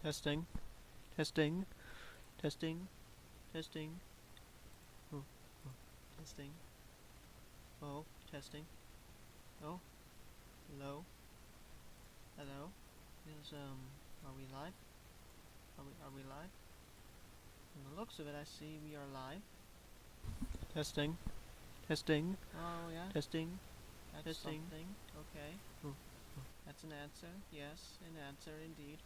Testing. Testing. Testing. Testing. Oh. Oh. Testing. Oh. Testing. Oh. Hello. Hello. Is are we live? Are we live? From the looks of it, I see we are live. Testing. Testing. Oh yeah. Testing. That's testing. Something. Okay. Oh. Oh. That's an answer. Yes, an answer indeed.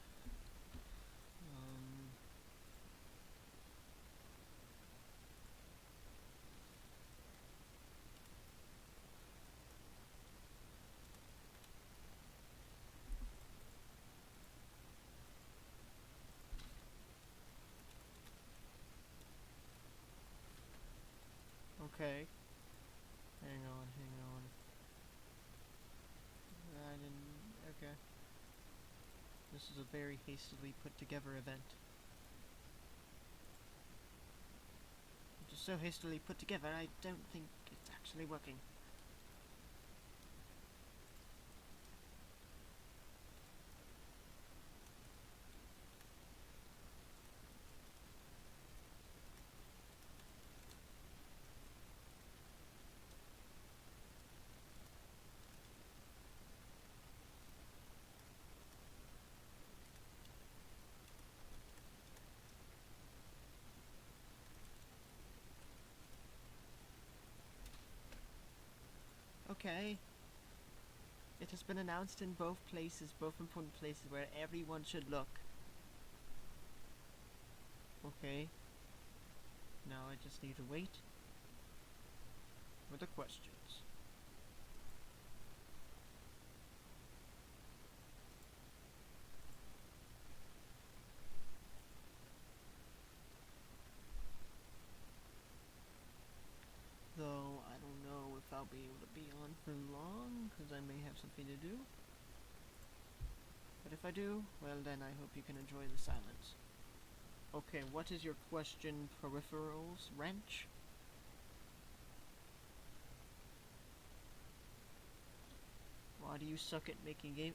Okay. Hang on. I didn't. Okay. This is a very hastily put together event. Just so hastily put together, I don't think it's actually working. Okay. It has been announced in both places, both important places where everyone should look. Okay. Now I just need to wait for the questions. Though I don't know if I'll be able to be on for long, because I may have something to do. But if I do, well then I hope you can enjoy the silence. Okay, what is your question, peripherals? Wrench? Why do you suck at making game?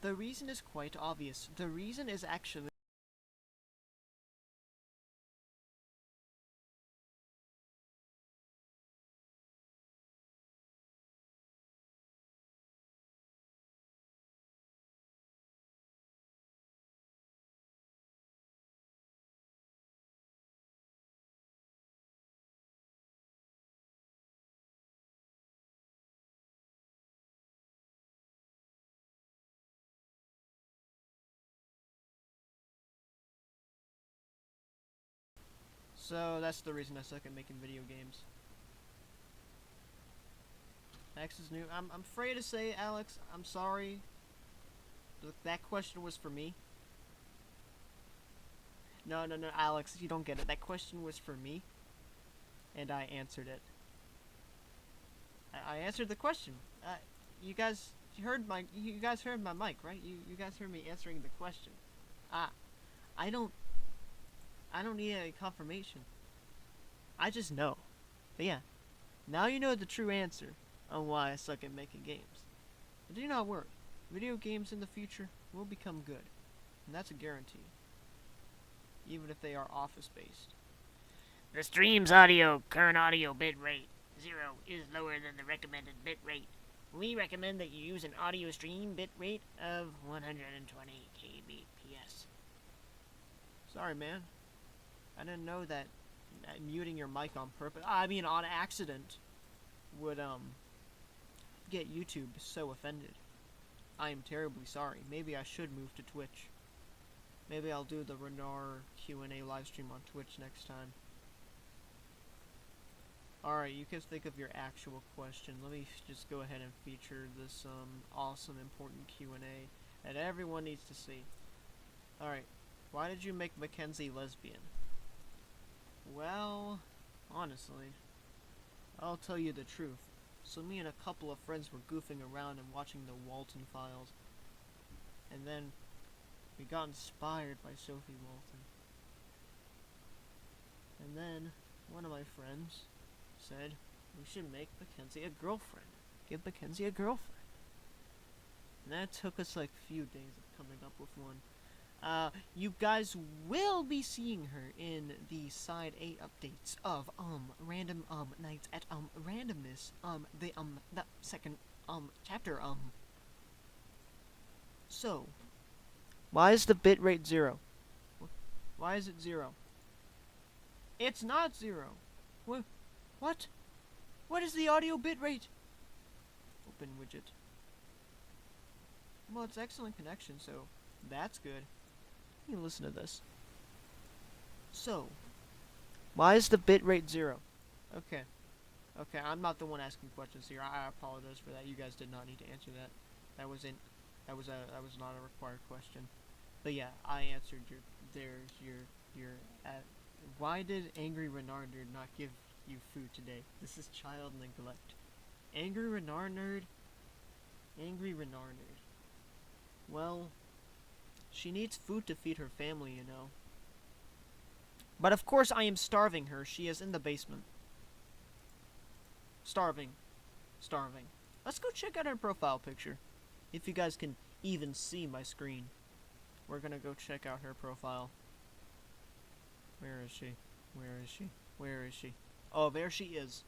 The reason is quite obvious. The reason is actually so that's the reason I suck at making video games. X is new. I'm afraid to say, Alex, I'm sorry. That question was for me. No, Alex, you don't get it. That question was for me. And I answered it. I answered the question. You guys heard my mic, right? You guys heard me answering the question. I don't need a confirmation. I just know. But yeah, now you know the true answer on why I suck at making games. But do not worry. Video games in the future will become good. And that's a guarantee. Even if they are office-based. The stream's current audio bit rate 0 is lower than the recommended bit rate. We recommend that you use an audio stream bit rate of 120 kbps. Sorry, man. I didn't know that muting your mic on purpose, I mean on accident, would get YouTube so offended. I am terribly sorry. Maybe I should move to Twitch. Maybe I'll do the RNAR QNA livestream on Twitch next time. Alright, you can think of your actual question. Let me just go ahead and feature this awesome important Q&A that everyone needs to see. Alright, why did you make Mackenzie lesbian? Well, honestly, I'll tell you the truth. So me and a couple of friends were goofing around and watching the Walton Files. And then we got inspired by Sophie Walton. And then one of my friends said we should make Mackenzie a girlfriend. Give Mackenzie a girlfriend. And that took us like a few days of coming up with one. You guys will be seeing her in the side A updates of random nights at randomness the second chapter. So why is the bitrate 0? Why is it 0? It's not 0. What? What is the audio bitrate? Open widget. Well, it's excellent connection, so that's good. You can listen to this. So, why is the bitrate 0? Okay. Okay, I'm not the one asking questions here. I apologize for that. You guys did not need to answer that. That was not a required question. But yeah, I answered your why did Angry RNAR Nerd not give you food today? This is child neglect. Angry RNAR Nerd? Angry RNAR Nerd. Well, she needs food to feed her family, you know. But of course I am starving her. She is in the basement. Starving. Starving. Let's go check out her profile picture. If you guys can even see my screen. We're gonna go check out her profile. Where is she? Where is she? Where is she? Oh, there she is.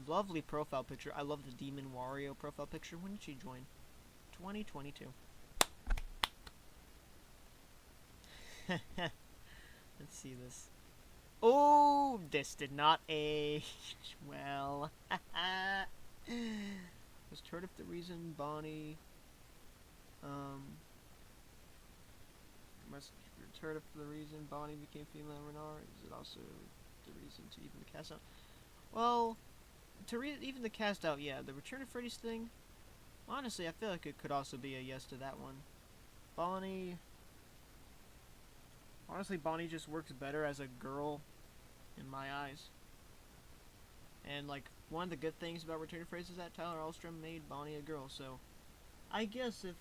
Lovely profile picture. I love the Demon Wario profile picture. When did she join? 2022. Let's see this. Oh, this did not age well. Was Turd the reason Bonnie was Turd the reason Bonnie became female RNAR? Is it also the reason to even the cast out? Well, to even the cast out, yeah. The Return of Freddy's thing, honestly, I feel like it could also be a yes to that one. Bonnie, honestly, Bonnie just works better as a girl in my eyes. And like, one of the good things about Return of Freddy's is that Tyler Alstrom made Bonnie a girl, so I guess if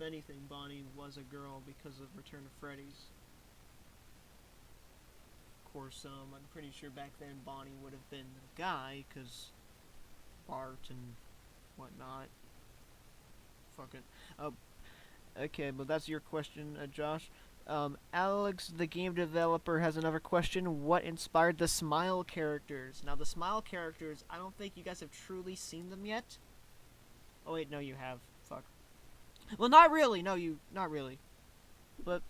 anything, Bonnie was a girl because of Return of Freddy's. Of course, I'm pretty sure back then Bonnie would have been a guy, because Bart and whatnot. Fuck it. Okay, but that's your question, Josh. Alex, the game developer, has another question. What inspired the Smile characters? Now, the Smile characters, I don't think you guys have truly seen them yet. Oh, wait, no, you have. Fuck. Well, not really. No, not really. But...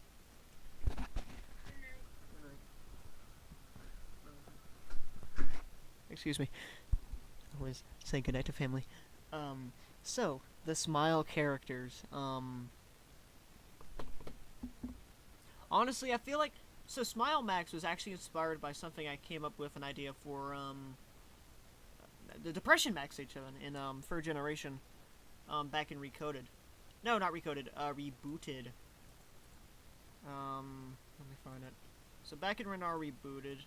Excuse me. Always say goodnight to family. So, the Smile characters, honestly, I feel like... So, Smile Max was actually inspired by something I came up with an idea for, the Depression Max H7 in, third generation, back in Recoded. No, not Recoded, Rebooted. Let me find it. So, back in RNAR Rebooted,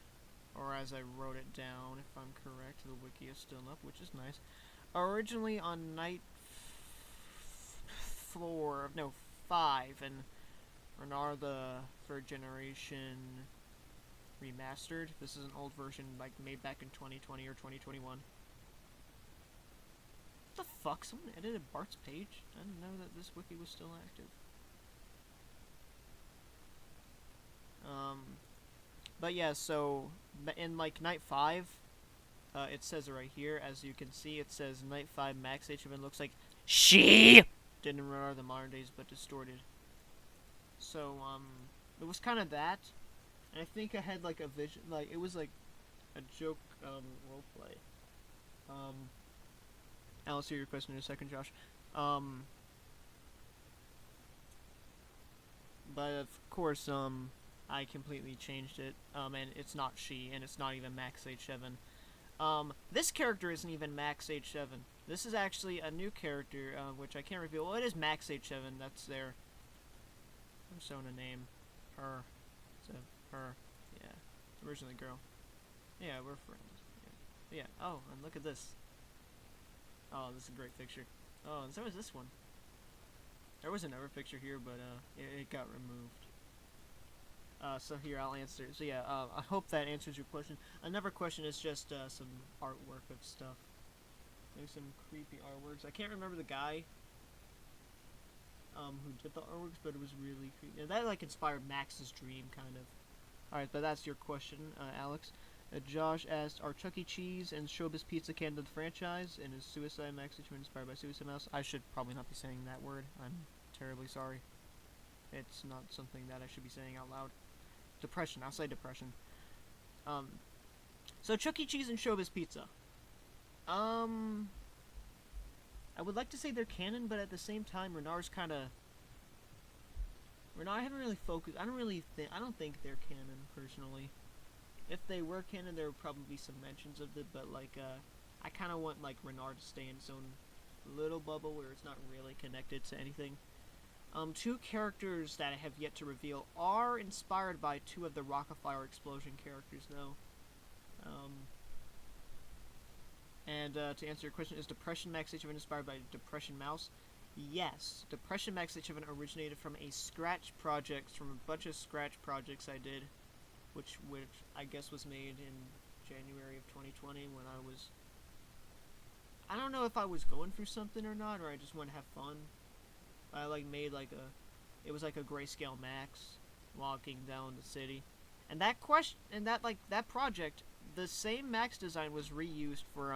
or as I wrote it down, if I'm correct, the wiki is still up, which is nice. Originally on night 5, and RNAR the third generation remastered. This is an old version like made back in 2020 or 2021. What the fuck? Someone edited Bart's page? I didn't know that this wiki was still active. But yeah, so in like night 5, it says it right here. As you can see, it says night 5 Max H7 looks like she didn't RNAR the modern days, but distorted. So it was kind of that, and I think I had like a vision, like it was like a joke roleplay. I'll answer your question in a second, Josh. But of course, I completely changed it, and it's not she, and it's not even Max H7. This character isn't even Max H7. This is actually a new character, which I can't reveal. Well, it is Max H7, that's their persona name. Her. So, her. Yeah. It's originally a girl. Yeah, we're friends. Yeah. Yeah. Oh, and look at this. Oh, this is a great picture. Oh, and so is this one. There was another picture here, but it got removed. So here, I'll answer. So yeah, I hope that answers your question. Another question is just some artwork of stuff. There's some creepy artworks. I can't remember the guy who did the artworks, but it was really creepy. And that like inspired Max's dream, kind of. Alright, but that's your question, Alex. Josh asked, are Chuck E. Cheese and Showbiz Pizza canon to the franchise? And is Suicide Max inspired by Suicide Mouse? I should probably not be saying that word. I'm terribly sorry. It's not something that I should be saying out loud. Depression. I'll say depression. So Chuck E. Cheese and Showbiz Pizza. I would like to say they're canon, but at the same time, RNAR's kind of... RNAR, I haven't really focused... I don't think they're canon, personally. If they were canon, there would probably be some mentions of it, but, like, I kind of want, like, RNAR to stay in its own little bubble where it's not really connected to anything. Two characters that I have yet to reveal are inspired by two of the Rock-afire Explosion characters, though. And to answer your question, is Depression Max H7 inspired by Depression Mouse? Yes. Depression Max H7 originated from a Scratch project, from a bunch of Scratch projects I did, which I guess was made in January of 2020 when I don't know if I was going through something or not, or I just wanted to have fun. I like made like it was like a grayscale Max walking down the city, and that project, the same Max design was reused for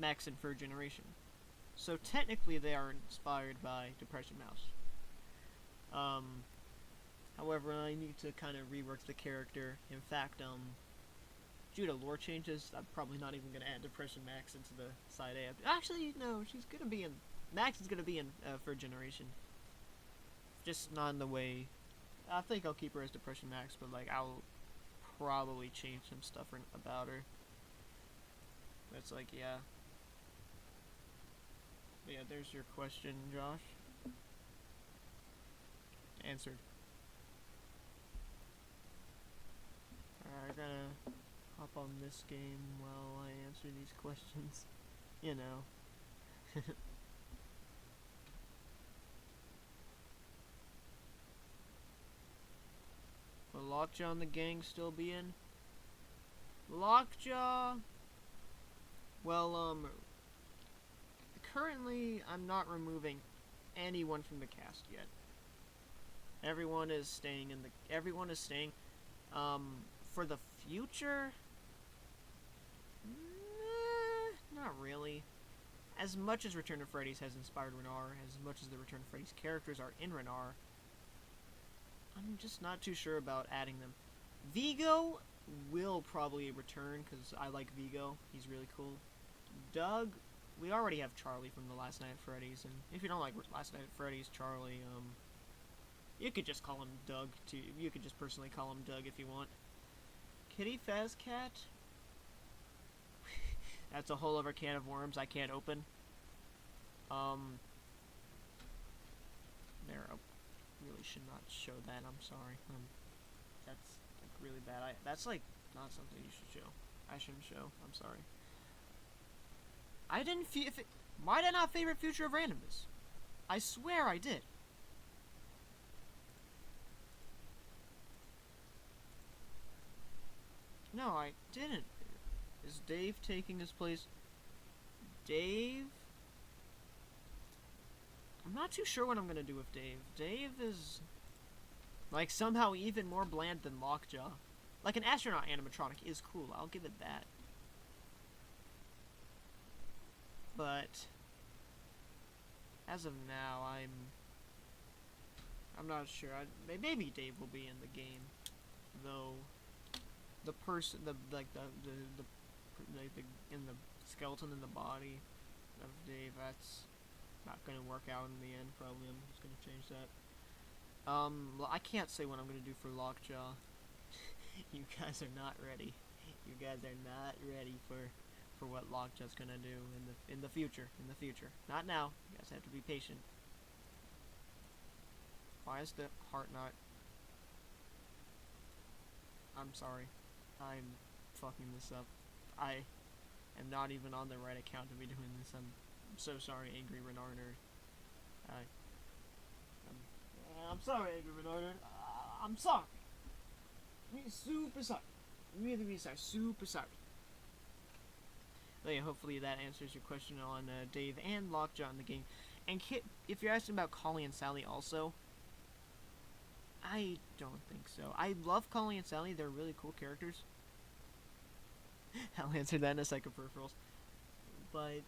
Max in third generation, so technically they are inspired by Depression Mouse. However, I need to kind of rework the character. In fact, due to lore changes, I'm probably not even gonna add Depression Max into the side A. Actually, no, she's gonna be in. Max is gonna be in third generation. Just not in the way. I think I'll keep her as Depression Max, but like I'll probably change some stuff about her. That's like, yeah. But yeah, there's your question, Josh. Answered. Alright, I gotta hop on this game while I answer these questions. You know. Will Lockjaw and the gang still be in? Lockjaw? Well, currently I'm not removing anyone from the cast yet. Everyone is staying. For the future? Not really. As much as Return to Freddy's has inspired RNAR, as much as the Return to Freddy's characters are in RNAR, I'm just not too sure about adding them. Vigo will probably return, because I like Vigo. He's really cool. Doug, we already have Charlie from the Last Night at Freddy's, and if you don't like Last Night at Freddy's, Charlie, you could just call him Doug, too. You could just personally call him Doug if you want. Kitty Fazcat? That's a whole other can of worms I can't open. There, I really should not show that, I'm sorry. That's like really bad. That's like not something you should show. I shouldn't show, I'm sorry. I didn't why did I not favorite Future of Randomness? I swear I did. No, I didn't. Is Dave taking his place? Dave? I'm not too sure what I'm gonna do with Dave. Dave is like somehow even more bland than Lockjaw. Like an astronaut animatronic is cool, I'll give it that. But as of now, I'm not sure. Maybe Dave will be in the game, though. The person, the skeleton in the body of Dave, that's not gonna work out in the end. Probably, I'm just gonna change that. Well, I can't say what I'm gonna do for Lockjaw. You guys are not ready. You guys are not ready for what Lockjaw's gonna do in the future. In the future, not now. You guys have to be patient. Why is the heart not? I'm sorry. I'm fucking this up. I am not even on the right account to be doing this. I'm so sorry, Angry RNAR Nerd. I'm sorry, Angry Renarded. I'm sorry. Super sorry. Really, really sorry. Super sorry. But yeah, hopefully that answers your question on Dave and Lockjaw in the game. And Kit, if you're asking about Collie and Sally also, I don't think so. I love Collie and Sally. They're really cool characters. I'll answer that in a second, Peripherals. But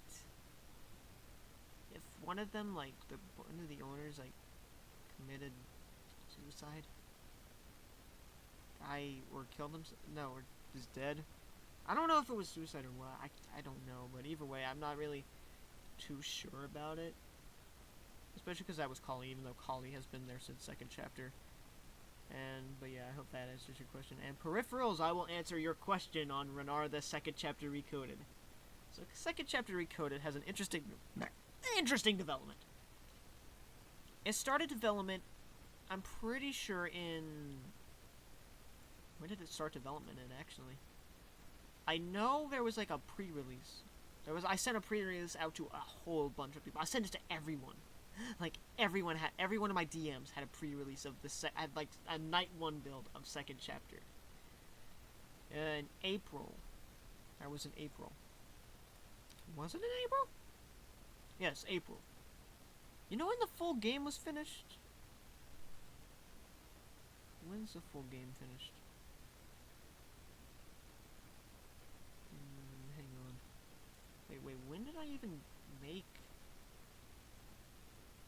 if one of them, like, one of the owners, like, committed suicide, or killed himself, no, or is dead. I don't know if it was suicide or what. I don't know, but either way, I'm not really too sure about it. Especially because that was Collie, even though Collie has been there since second chapter. But yeah, I hope that answers your question. And Peripherals, I will answer your question on RNAR, the second chapter Recoded. So, second chapter Recoded has an interesting development. It started development, I'm pretty sure in... When did it start development in, actually? I know there was like a pre-release. I sent a pre-release out to a whole bunch of people. I sent it to everyone. Like, every one of my DMs had a pre-release of like a night 1 build of second chapter. In April. That was in April. Was it in April? Yes, April. You know when the full game was finished? When's the full game finished? Hang on. Wait, when did I even make...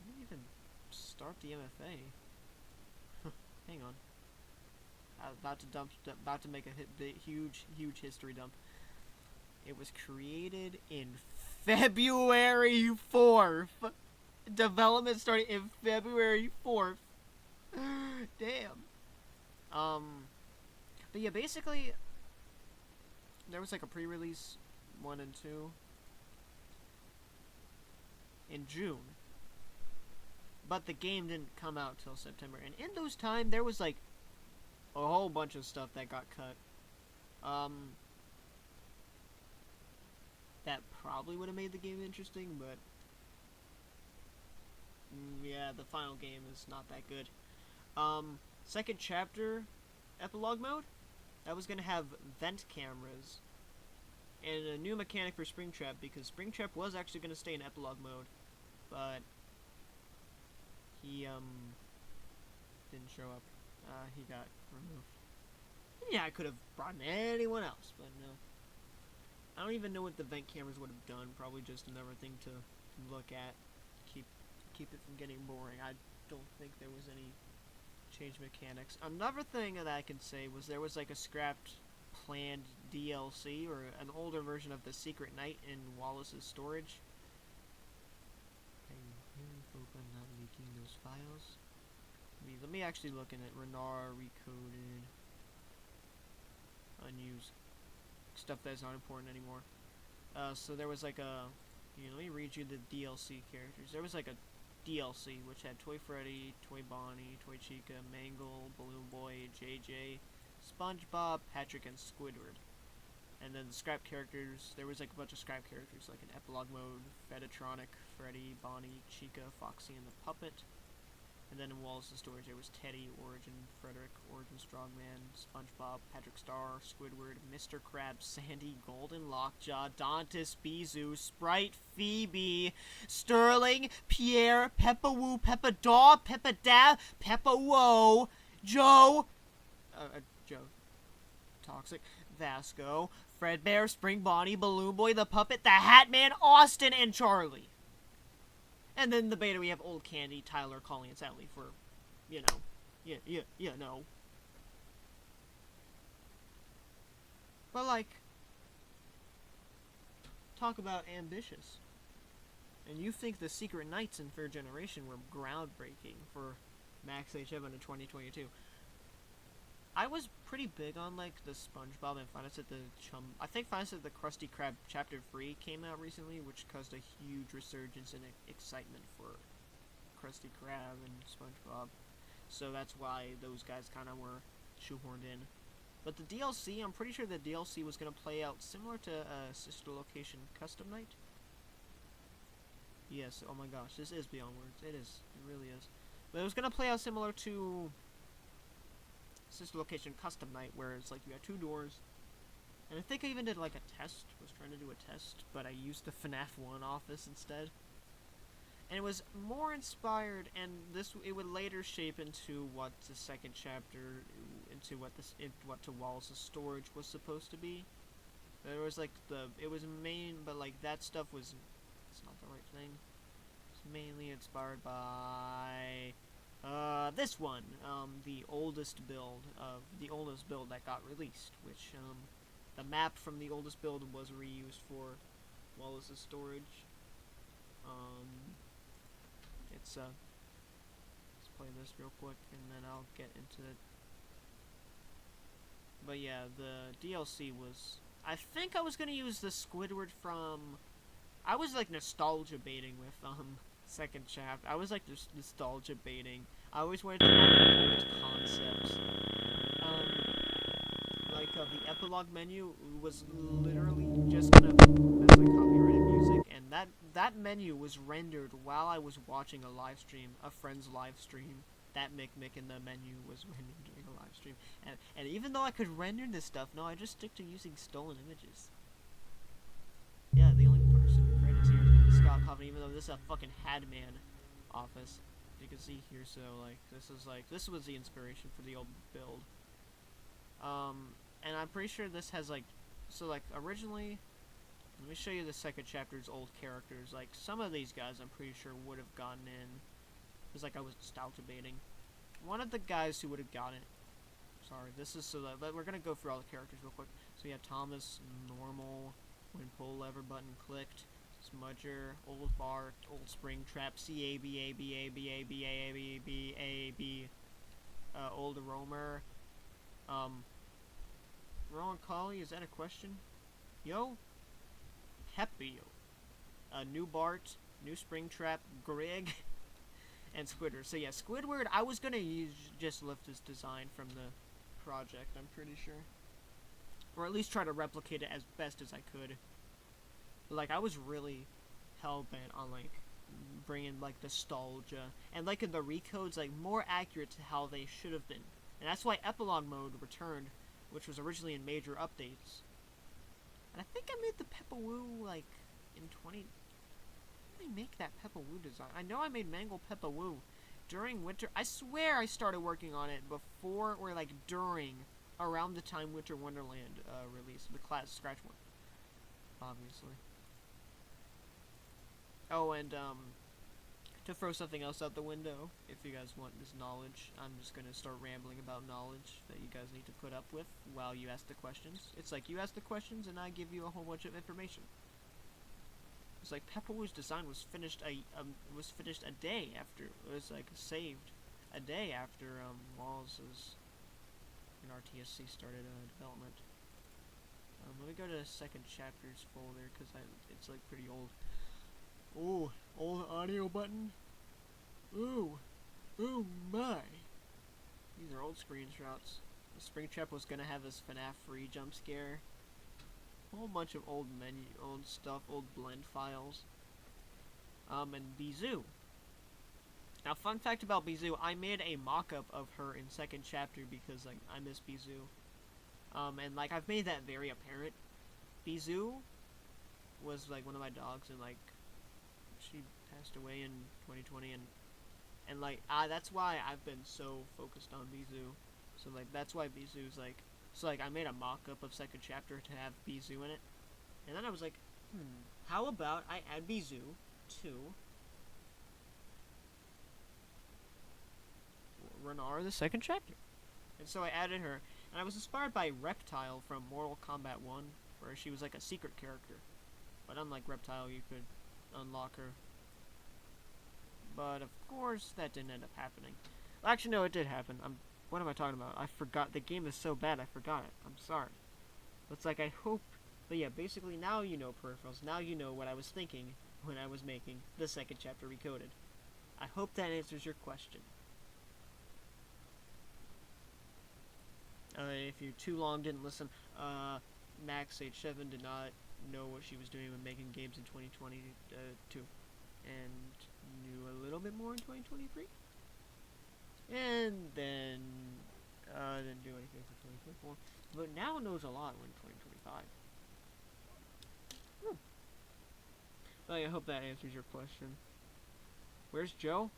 I didn't even start the MFA. Hang on. I was about to make a huge history dump. It was created in February 4th. Development started in February 4th. Damn. But yeah, basically, there was like a pre-release 1 and 2 in June. But the game didn't come out till September. And in those time, there was like a whole bunch of stuff that got cut. That probably would have made the game interesting, but yeah, the final game is not that good. Second chapter, epilogue mode, that was gonna have vent cameras and a new mechanic for Springtrap, because Springtrap was actually gonna stay in epilogue mode, but he didn't show up. He got removed. Yeah, I could have brought in anyone else, but no. I don't even know what the vent cameras would have done. Probably just another thing to look at, keep it from getting boring. I don't think there was any change mechanics. Another thing that I can say was there was like a scrapped planned DLC, or an older version of the Secret Knight in Wallace's storage. I hope I'm not leaking those files. Let me actually look in it. RNAR, Recoded, unused stuff that's not important anymore. So there was like a, let me read you the DLC characters. There was like a DLC which had Toy Freddy, Toy Bonnie, Toy Chica, Mangle, Balloon Boy, JJ, SpongeBob, Patrick, and Squidward. And then the scrap characters, there was like a bunch of scrap characters, like in epilogue mode, Fedatronic, Freddy, Bonnie, Chica, Foxy, and the Puppet. And then in Wallace's storage, there was Teddy, Origin, Frederick, Origin Strongman, SpongeBob, Patrick Star, Squidward, Mr. Krabs, Sandy, Golden Lockjaw, Dantis, Bisou, Sprite, Phoebe, Sterling, Pierre, Peppa Woo, Peppa Daw, Peppa Dab, Peppa Woe, Joe, Toxic, Vasco, Fredbear, Spring Bonnie, Balloon Boy, the Puppet, the Hat Man, Austin, and Charlie. And then the beta, we have Old Candy, Tyler, Collie, and Sally for, no. But, like, talk about ambitious. And you think the Secret Knights in Fair Generation were groundbreaking for Max H7 in 2022. I was pretty big on, like, the SpongeBob and Finance at the I think Finance at the Krusty Krab Chapter 3 came out recently, which caused a huge resurgence in excitement for Krusty Krab and SpongeBob. So that's why those guys kind of were shoehorned in. But the DLC, I'm pretty sure the DLC was going to play out similar to Sister Location Custom Night. Yes, oh my gosh, this is beyond words. It is. It really is. But it was gonna play out similar to Sister Location Custom Night, where it's like you got 2 doors. And I think I even did like a test, was trying to do a test, but I used the FNAF 1 office instead. And it was more inspired, and it would later shape into what the second chapter, into what to Wallace's storage was supposed to be. There was like it was main, but like that stuff was, it's not the right thing. It's mainly inspired by this one, the oldest build that got released, which the map from the oldest build was reused for Wallace's storage. Let's play this real quick and then I'll get into it. But yeah, the DLC was, I think I was gonna use the Squidward from, I was like nostalgia baiting with second chapter. I was like just nostalgia baiting. I always wanted to have old concepts. The epilogue menu was literally just gonna, that's like copyrighted music, and that menu was rendered while I was watching a live stream, a friend's live stream. That Mick in the menu was rendered during a live stream, and even though I could render this stuff, no, I just stick to using stolen images. Yeah, the only person credits here is Scott Coffin, even though this is a fucking Hadman office. You can see here, so like this was the inspiration for the old build. And I'm pretty sure this has like, so like originally, let me show you the second chapter's old characters. Like some of these guys I'm pretty sure would have gotten in, because like I was nostalgia baiting. One of the guys who would have gotten it, sorry, this is so that we're gonna go through all the characters real quick. So you have Thomas, normal, when pull lever button clicked, Smudger, Old Bart, Old Springtrap, C-A-B-A-B-A-B-A-B-A-B-A-B, Old Roamer, Rowan Colley, is that a question? Yo? Hepio. New Bart, New Springtrap, Greg, and Squidward. So yeah, Squidward, I was gonna just lift his design from the project, I'm pretty sure. Or at least try to replicate it as best as I could. Like, I was really hell-bent on, like, bringing, like, nostalgia. And, like, in the recodes, like, more accurate to how they should have been. And that's why Epilogue Mode returned, which was originally in major updates. And I think I made the Peppa-Woo, like, in 20... How did I make that Peppa-Woo design? I know I made Mangle Peppa-Woo during winter. I swear I started working on it before, or, like, during, around the time Winter Wonderland released. The class Scratch one. Obviously. Oh, and, to throw something else out the window, if you guys want this knowledge, I'm just gonna start rambling about knowledge that you guys need to put up with while you ask the questions. It's like, you ask the questions, and I give you a whole bunch of information. It's like, Peppa-Woo's design was finished a day after, it was, like, saved a day after, Wallace's and RTSC started, development. Let me go to the second chapters folder, because it's, like, pretty old. Ooh, old audio button. Ooh, ooh my. These are old screenshots. The Springtrap was gonna have this FNAF free jump scare. A whole bunch of old menu, old stuff, old blend files. And Bizou. Now, fun fact about Bizou, I made a mock-up of her in second chapter because, like, I miss Bizou. And, like, I've made that very apparent. Bizou was, like, one of my dogs, and, like, she passed away in 2020, and like, that's why I've been so focused on Bizou. So, like, that's why Bizou's, like, so, like, I made a mock-up of second chapter to have Bizou in it, and then I was like, how about I add Bizou to RNAR the second chapter? And so I added her, and I was inspired by Reptile from Mortal Kombat 1, where she was, like, a secret character. But unlike Reptile, you could unlock her. But of course that didn't end up happening. Well, actually, no, it did happen. What am I talking about? I forgot. The game is so bad I forgot it. I'm sorry. It's like, I hope, but yeah, basically now you know peripherals. Now you know what I was thinking when I was making the second chapter Recoded. I hope that answers your question. If you too long didn't listen, Max H7 did not know what she was doing when making games in 2022, and knew a little bit more in 2023. And then didn't do anything for 2024. But now knows a lot in 2025. Well, I hope that answers your question. Where's Joe?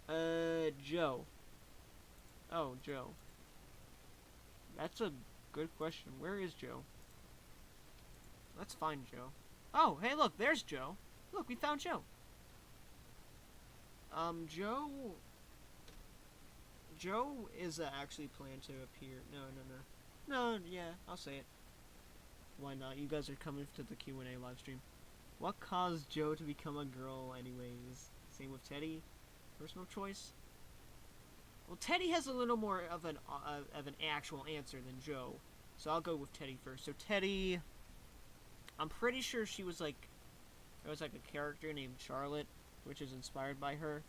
Joe. Oh, Joe. That's a good question. Where is Joe? Let's find Joe. Oh, hey, look, there's Joe. Look, we found Joe. Joe... Joe is actually planned to appear... No, yeah, I'll say it. Why not? You guys are coming to the QNA live stream. What caused Joe to become a girl anyways? Same with Teddy. Personal choice? Well, Teddy has a little more of an actual answer than Joe. So I'll go with Teddy first. So Teddy... I'm pretty sure she was like... There was like a character named Charlotte, which is inspired by her.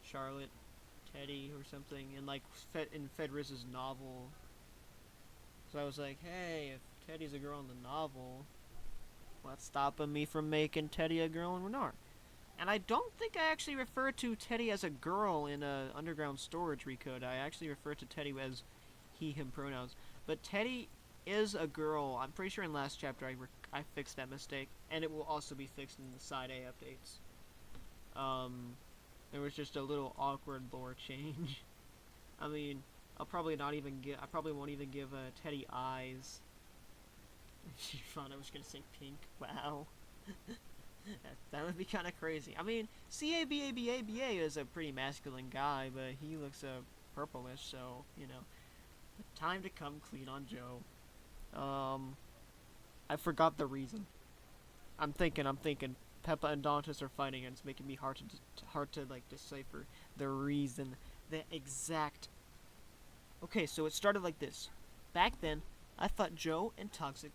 Charlotte, Teddy, or something. And like in Fedriz's novel. So I was like, hey, if Teddy's a girl in the novel, what's stopping me from making Teddy a girl in RNAR? And I don't think I actually refer to Teddy as a girl in Underground Storage Recode. I actually refer to Teddy as he, him pronouns. But Teddy is a girl. I'm pretty sure in last chapter I fixed that mistake. And it will also be fixed in the Side A updates. There was just a little awkward lore change. I mean, I probably won't even give Teddy eyes. She thought I was gonna say pink. Wow. that would be kind of crazy. I mean, CABABABA is a pretty masculine guy, but he looks purplish, so, you know. Time to come clean on Joe. I forgot the reason. I'm thinking. Peppa and Dantas are fighting, and it's making me hard to like decipher the reason, the exact. Okay, so it started like this. Back then, I thought Joe and Toxic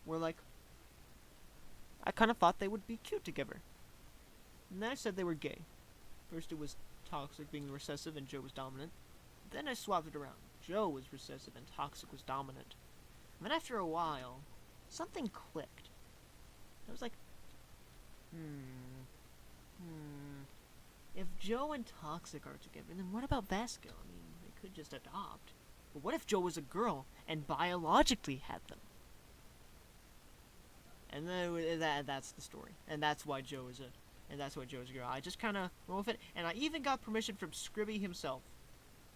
were like. I kind of thought they would be cute together. And then I said they were gay. First it was Toxic being recessive and Joe was dominant. Then I swapped it around. Joe was recessive and Toxic was dominant. And then after a while, something clicked. I was like, if Joe and Toxic are together, then what about Vasco? I mean, they could just adopt. But what if Joe was a girl and biologically had them? And then that's the story. And that's why Joe's a girl. I just kind of roll with it. And I even got permission from Scribby himself.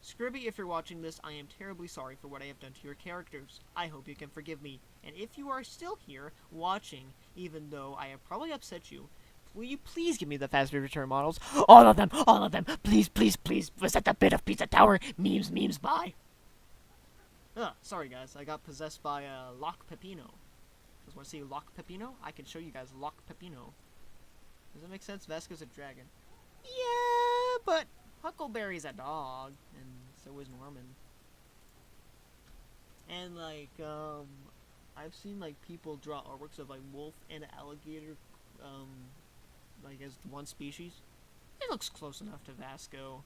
Scribby, if you're watching this, I am terribly sorry for what I have done to your characters. I hope you can forgive me. And if you are still here, watching, even though I have probably upset you, will you please give me the fast food return models? All of them! Please, please, please. Was that the bit of Pizza Tower? Memes, bye. Sorry guys, I got possessed by Lock Pepino. Just want to see Lock Pepino? I can show you guys Lock Pepino. Does that make sense? Vasco's a dragon. Yeah, but Huckleberry's a dog, and so is Norman. And like, I've seen like people draw artworks of like wolf and alligator, like as one species. It looks close enough to Vasco,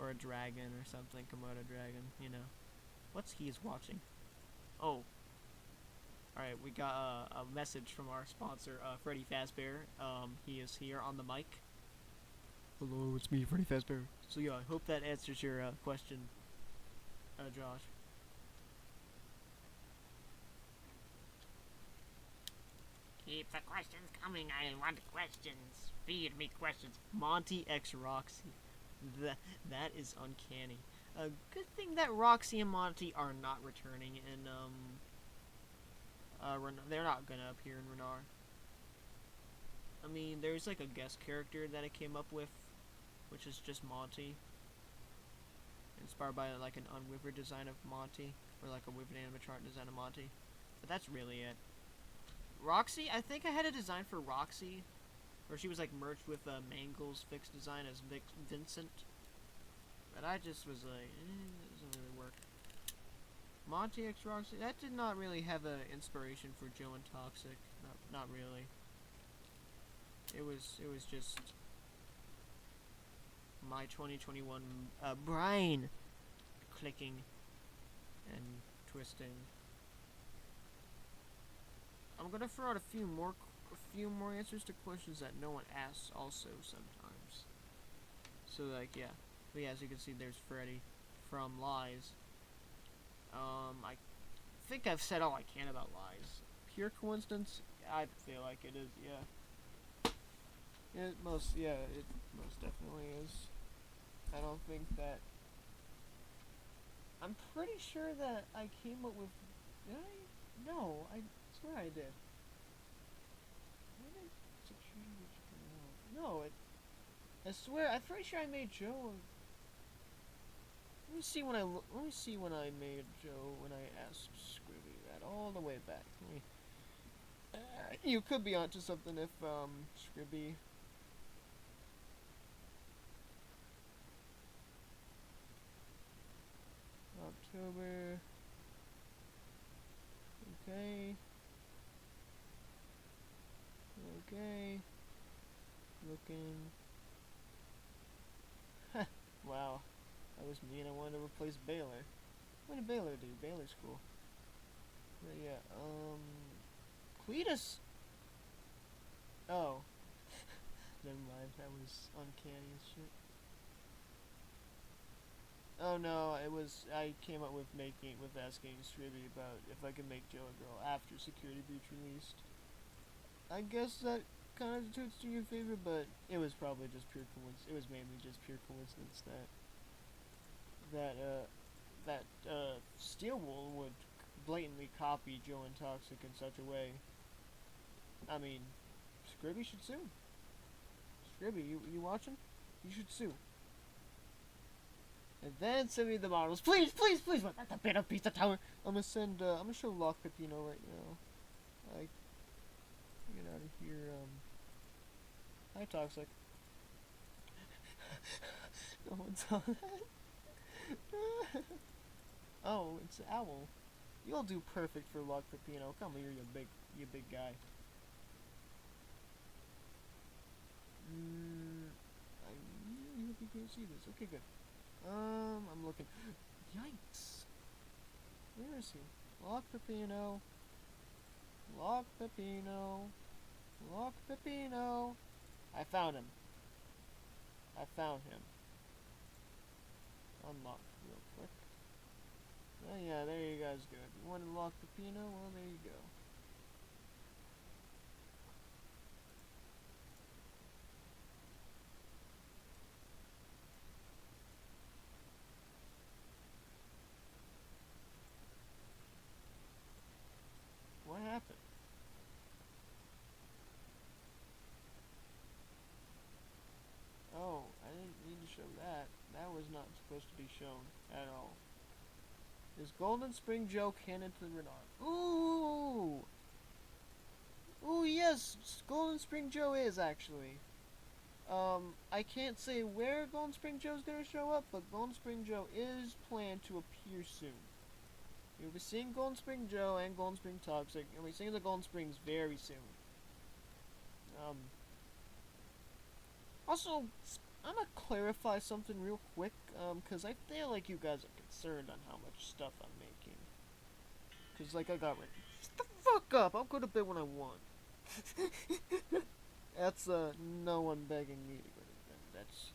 or a dragon or something. Komodo dragon, you know. What's he's watching? Oh. Alright, we got a message from our sponsor, Freddy Fazbear. He is here on the mic. Hello, it's me, Freddy Fazbear. So yeah, I hope that answers your question, Josh. Keep the questions coming. I want questions. Feed me questions. Monty X Roxy. That is uncanny. A good thing that Roxy and Monty are not returning, and they're not gonna appear in RNAR. I mean, there's like a guest character that I came up with, which is just Monty, inspired by like an unwithered design of Monty, or like a withered animatronic design of Monty. But that's really it. Roxy, I think I had a design for Roxy, where she was like merged with Mangle's fixed design as Vincent. But I just was like, it doesn't really work. Monty X Roxy, that did not really have an inspiration for Joe and Toxic. Not really. It was just my 2021 brain clicking and twisting. I'm gonna throw out a few more answers to questions that no one asks also sometimes. So like, yeah. But yeah, as you can see, there's Freddy from Lies. I think I've said all I can about Lies. Pure coincidence? I feel like it is, yeah. It most definitely is. I don't think that. I'm pretty sure that I came up with. Did I? No, I swear I did. Where did security reach come out? No, it. I swear, I'm pretty sure I made Joe. Let me see when I made Joe when I asked Scribby that all the way back. You could be onto something if Scribby. October. Okay. Okay. Looking. Wow. That was me and I wanted to replace Baylor. What did Baylor do? Baylor's cool. But yeah, Cletus. Oh. Never mind. That was uncanny as shit. Oh no, I came up with asking Scribby about if I could make Joe a girl after Security Breach released. I guess that kind of toots to your favor, but it was probably just pure coincidence. It was mainly just pure coincidence that Steel Wool would blatantly copy Joe and Toxic in such a way. I mean, Scribby should sue. Scribby, you watching? You should sue. And then send me the models. Please, please, please, what? That's a bit of pizza tower. I'm gonna show Lock Pepino right now. Like, get out of here, hi, Toxic. No one saw that. Oh, it's Owl. You'll do perfect for Lock Pepino. Come here, you big guy. I really hope you can't see this. Okay, good. I'm looking. Yikes. Where is he? Lock Pepino. Lock Pepino. Lock Pepino. I found him. I found him. Unlock real quick. Oh yeah, there you guys go. If you want to lock Pepino, well there you go. What happened? Oh, I didn't need to show that. That was not supposed to be shown at all. Is Golden Spring Joe canon to the RNAR? Ooh! Ooh, yes! Golden Spring Joe is, actually. I can't say where Golden Spring Joe's gonna show up, but Golden Spring Joe is planned to appear soon. You'll be seeing Golden Spring Joe and Golden Spring Toxic. You'll be seeing the Golden Springs very soon. Also, I'm gonna clarify something real quick, cause I feel like you guys are concerned on how much stuff I'm making. Cause like I got ready. Shut the fuck up! I'll go to bed when I want. That's no one begging me to go to bed. That's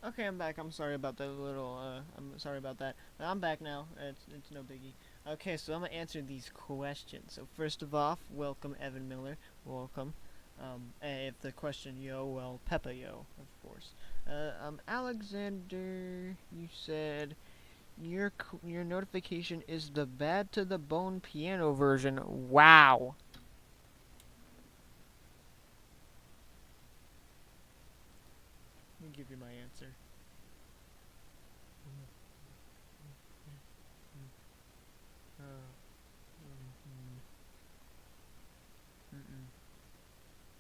Okay, I'm back. I'm sorry about that little, I'm sorry about that. I'm back now. It's no biggie. Okay, so I'm gonna answer these questions. So first of all, welcome Evan Miller. Welcome. If the question yo, well, Peppa yo, of course. Alexander, you said your notification is the Bad to the Bone piano version. Wow. Let me give you my answer.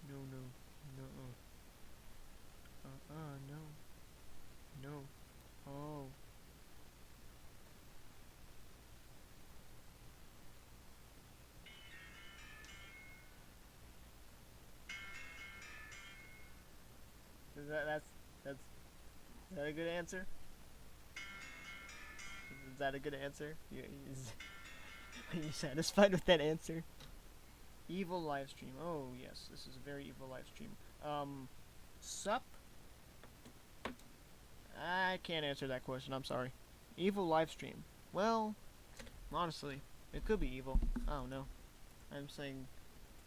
No, no, no, no, no. Oh. That's is that a good answer? Is that a good answer? Are you satisfied with that answer? Evil live stream. Oh yes, this is a very evil live stream. Sup? I can't answer that question. I'm sorry. Evil live stream. Well, honestly, it could be evil. I don't know. I'm saying,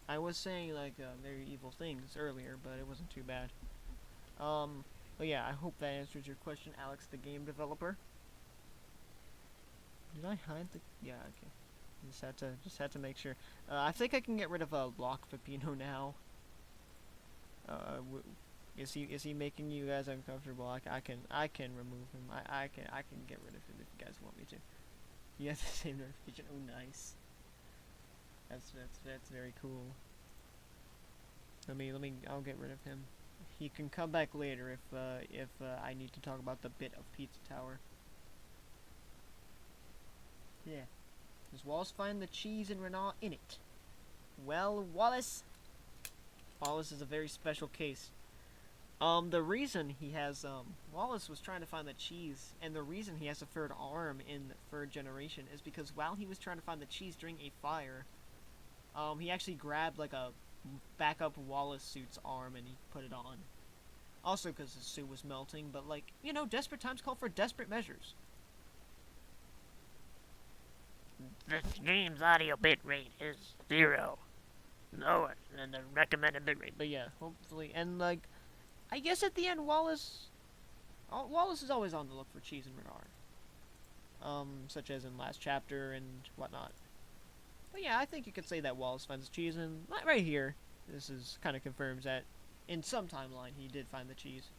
I was saying like very evil things earlier, but it wasn't too bad. But yeah, I hope that answers your question, Alex, the game developer. Did I hide the? Yeah, okay. Just had to make sure. I think I can get rid of Lock Pepino now. Is he making you guys uncomfortable? I can remove him. I can get rid of him if you guys want me to. He has the same notification. Oh, nice. That's very cool. I'll get rid of him. He can come back later if I need to talk about the bit of Pizza Tower. Yeah. Does Wallace find the cheese and RNAR in it? Well, Wallace is a very special case. The reason he has, Wallace was trying to find the cheese, and the reason he has a third arm in third generation is because while he was trying to find the cheese during a fire, he actually grabbed, like, a backup Wallace suit's arm and he put it on. Also because his suit was melting, but, like, you know, desperate times call for desperate measures. The stream's audio bitrate is 0. Lower than the recommended bitrate. But yeah, hopefully, and, like, I guess at the end, Wallace is always on the look for cheese and RNAR. Such as in last chapter and whatnot. But yeah, I think you could say that Wallace finds the cheese, and right here, this is kind of confirms that in some timeline he did find the cheese.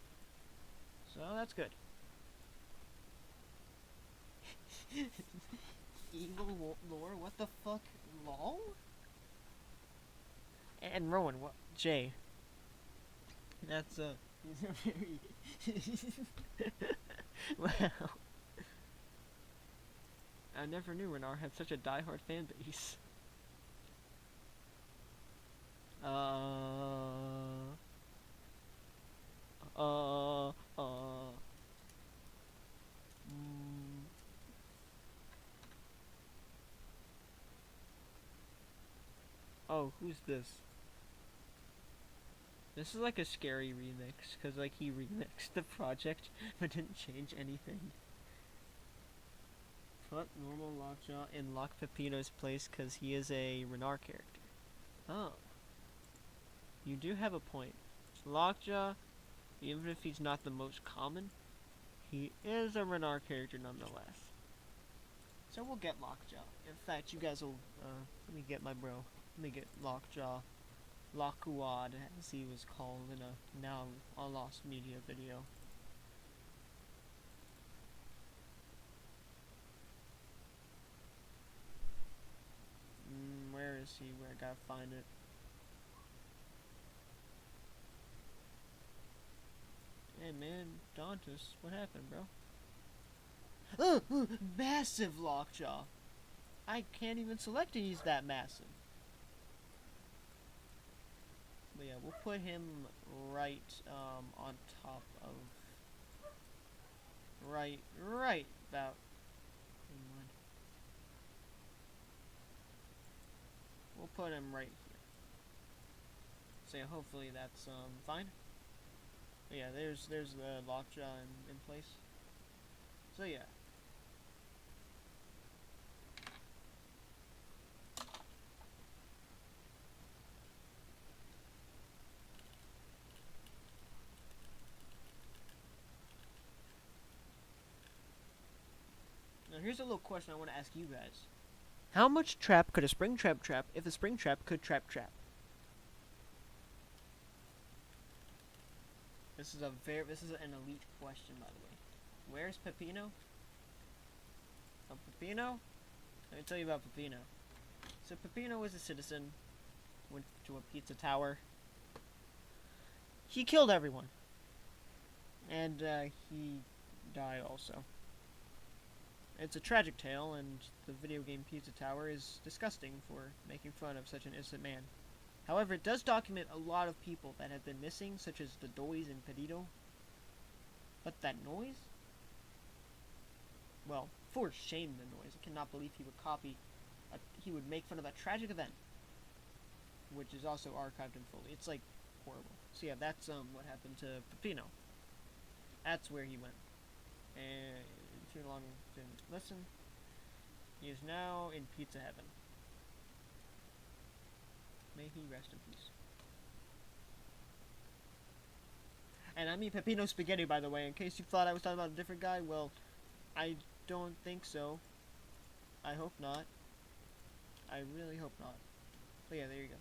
So that's good. Evil lore, what the fuck? Lol? And Rowan, what? Jay. That's, these are very... Wow. I never knew RNAR had such a diehard fan base. Oh, who's this? This is like a scary remix, cause like he remixed the project, but didn't change anything. Put normal Lockjaw in Lock Pepino's place, cause he is a RNAR character. Oh. You do have a point. Lockjaw, even if he's not the most common, he is a RNAR character nonetheless. So we'll get Lockjaw. In fact, you guys will, let me get my bro. Let me get Lockjaw. Lockwad, as he was called in a now a lost media video. Where is he? Where I gotta find it. Hey man, Dantus, what happened, bro? Massive Lockjaw! I can't even select it, he's that massive. But yeah, we'll put him right, on top of... Right about... We'll put him right here. So yeah, hopefully that's, fine. Yeah, there's the lockjaw in place. So yeah. Now here's a little question I want to ask you guys. How much trap could a spring trap trap if a spring trap could trap? This is an elite question, by the way. Where's Peppino? Oh, Peppino? Let me tell you about Peppino. So Peppino was a citizen, went to a pizza tower. He killed everyone. And he died also. It's a tragic tale, and the video game Pizza Tower is disgusting for making fun of such an innocent man. However, it does document a lot of people that have been missing, such as the Doys and Pedito. But that noise? Well, for shame the noise. I cannot believe he would make fun of a tragic event. Which is also archived in fully. It's like horrible. So yeah, that's what happened to Peppino. That's where he went. And too long didn't listen. He is now in pizza heaven. May he rest in peace. And I mean Peppino Spaghetti, by the way, in case you thought I was talking about a different guy. Well, I don't think so. I hope not. I really hope not. But yeah, there you go.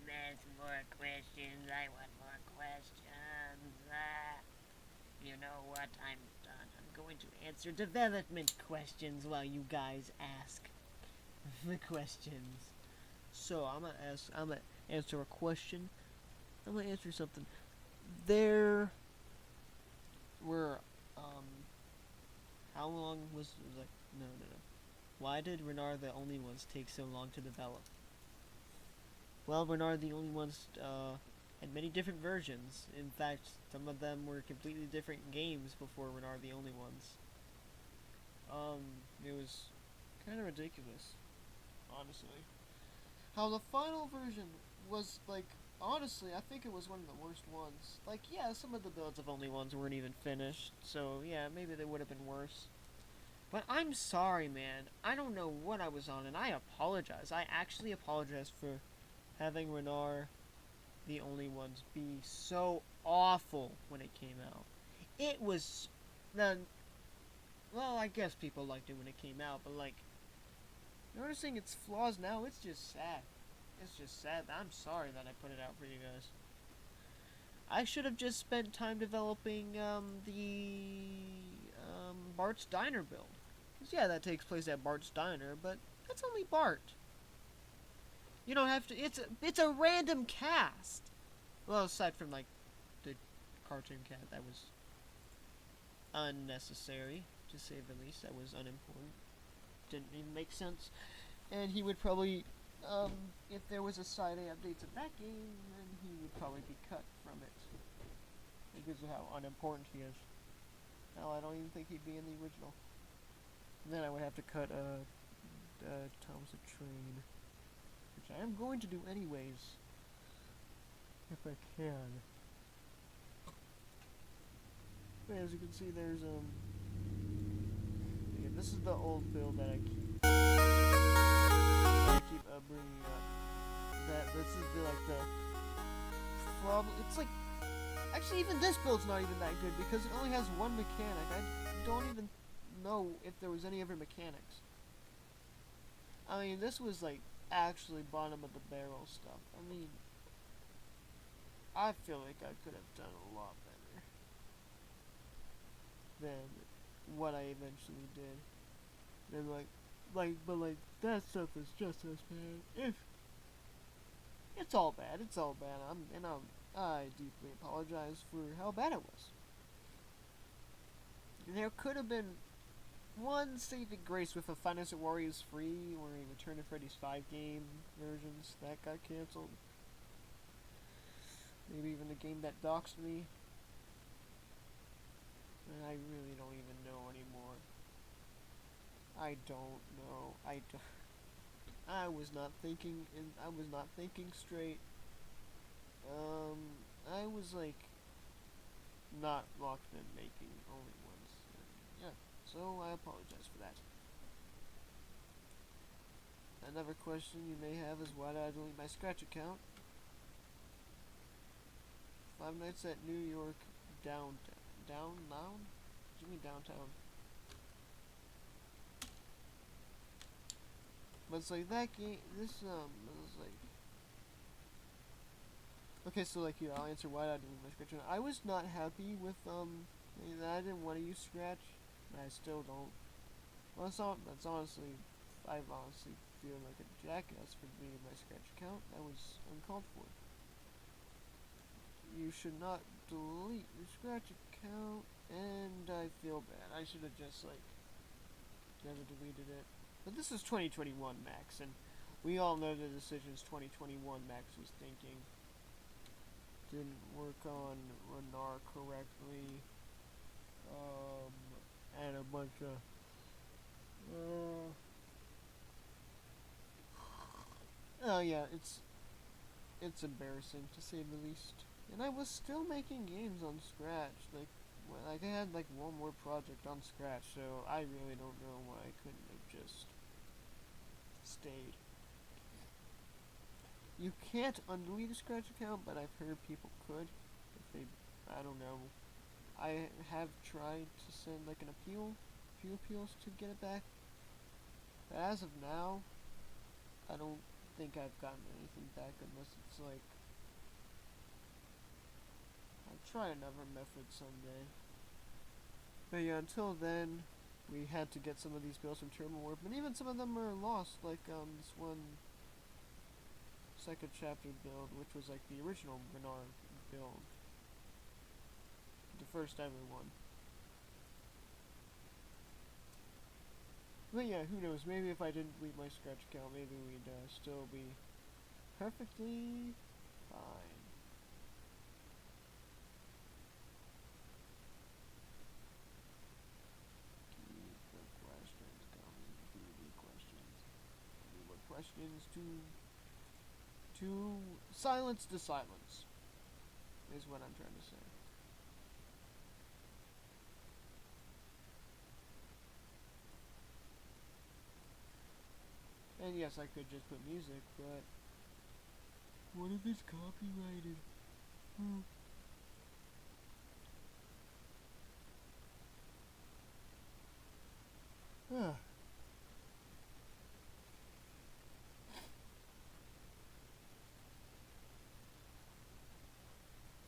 There's more questions. I want more questions. You know what? I'm done. I'm going to answer development questions while you guys ask the questions. So I'm gonna answer a question. I'm gonna answer something. There were how long was like no. Why did RNAR the only ones take so long to develop? Well, RNAR the only ones had many different versions. In fact, some of them were completely different games before RNAR the only ones. It was kind of ridiculous, honestly. How the final version was like, honestly, I think it was one of the worst ones. Like, yeah, some of the builds of only ones weren't even finished, so yeah, maybe they would have been worse. But I'm sorry, man. I don't know what I was on, and I apologize. I actually apologize for having RNAR the only ones be so awful when it came out. It was well, I guess people liked it when it came out, but like noticing its flaws now, it's just sad. It's just sad. I'm sorry that I put it out for you guys. I should have just spent time developing Bart's Diner build. Cause yeah, that takes place at Bart's Diner, but that's only Bart. You don't have to. It's a random cast. Well, aside from like the cartoon cat, that was unnecessary to say the least. That was unimportant. Didn't even make sense. And he would probably, if there was a side A updates of that game, then he would probably be cut from it because of how unimportant he is. Hell, I don't even think he'd be in the original. And then I would have to cut Thomas the Train, which I am going to do anyways, if I can. But as you can see, there's again, this is the old build that I keep bringing up. That this is the problem. It's like actually even this build's not even that good because it only has one mechanic. I don't even know if there was any other mechanics. I mean, this was like actually bottom of the barrel stuff. I mean, I feel like I could have done a lot better than what I eventually did. And but that stuff is just as bad. If it's all bad, I deeply apologize for how bad it was. There could have been one saving grace with a Five Nights at Wario's free, or a Return to Freddy's 5 game versions that got cancelled. Maybe even the game that doxed me. And I really don't even know anymore. I don't know. I was not thinking, and I was not thinking straight. I was like not locked in making only ones. And yeah, so I apologize for that. Another question you may have is why did I delete my Scratch account? Five Nights at New York downtown. Downtown? What do you mean downtown? But it's like that game. This was like. Okay, so like here, I'll answer why I didn't my Scratch. I was not happy with I didn't want to use Scratch, and I still don't. Well, that's honestly, I honestly feel like a jackass for deleting my Scratch account. That was uncalled for. You should not delete your Scratch account, and I feel bad. I should have just like never deleted it. But this is 2021 Max, and we all know the decisions 2021 Max was thinking. Didn't work on RNAR correctly, and a bunch of, oh yeah, it's embarrassing to say the least. And I was still making games on Scratch, like I had like one more project on Scratch, so I really don't know why I couldn't have just stayed. You can't undelete a Scratch account, but I've heard people could. If they, I don't know. I have tried to send like an appeals to get it back. But as of now, I don't think I've gotten anything back unless it's like, I'll try another method someday. But yeah, until then, we had to get some of these builds from Turbo Warp, and even some of them are lost, like this one second chapter build, which was like the original RNAR build, the first ever one. But yeah, who knows, maybe if I didn't delete my Scratch account, maybe we'd still be perfectly fine. Keep the questions coming, keep the questions. Any more questions to silence the silence, is what I'm trying to say. And yes, I could just put music, but what if it's copyrighted?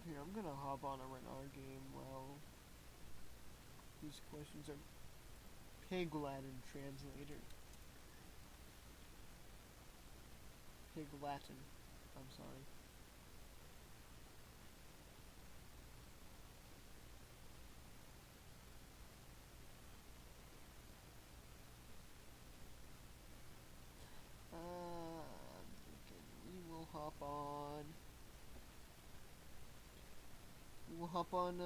Here, I'm gonna hop on a RNAR game while these questions are Pig Latin translator. Pig Latin, I'm sorry. I'm thinking we will hop on. We'll hop on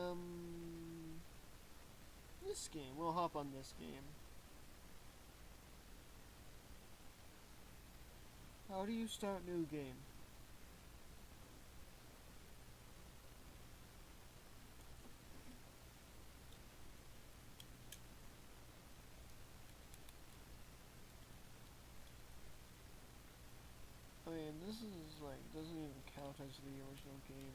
this game. We'll hop on this game. How do you start new game? I mean, this is like, doesn't even count as the original game.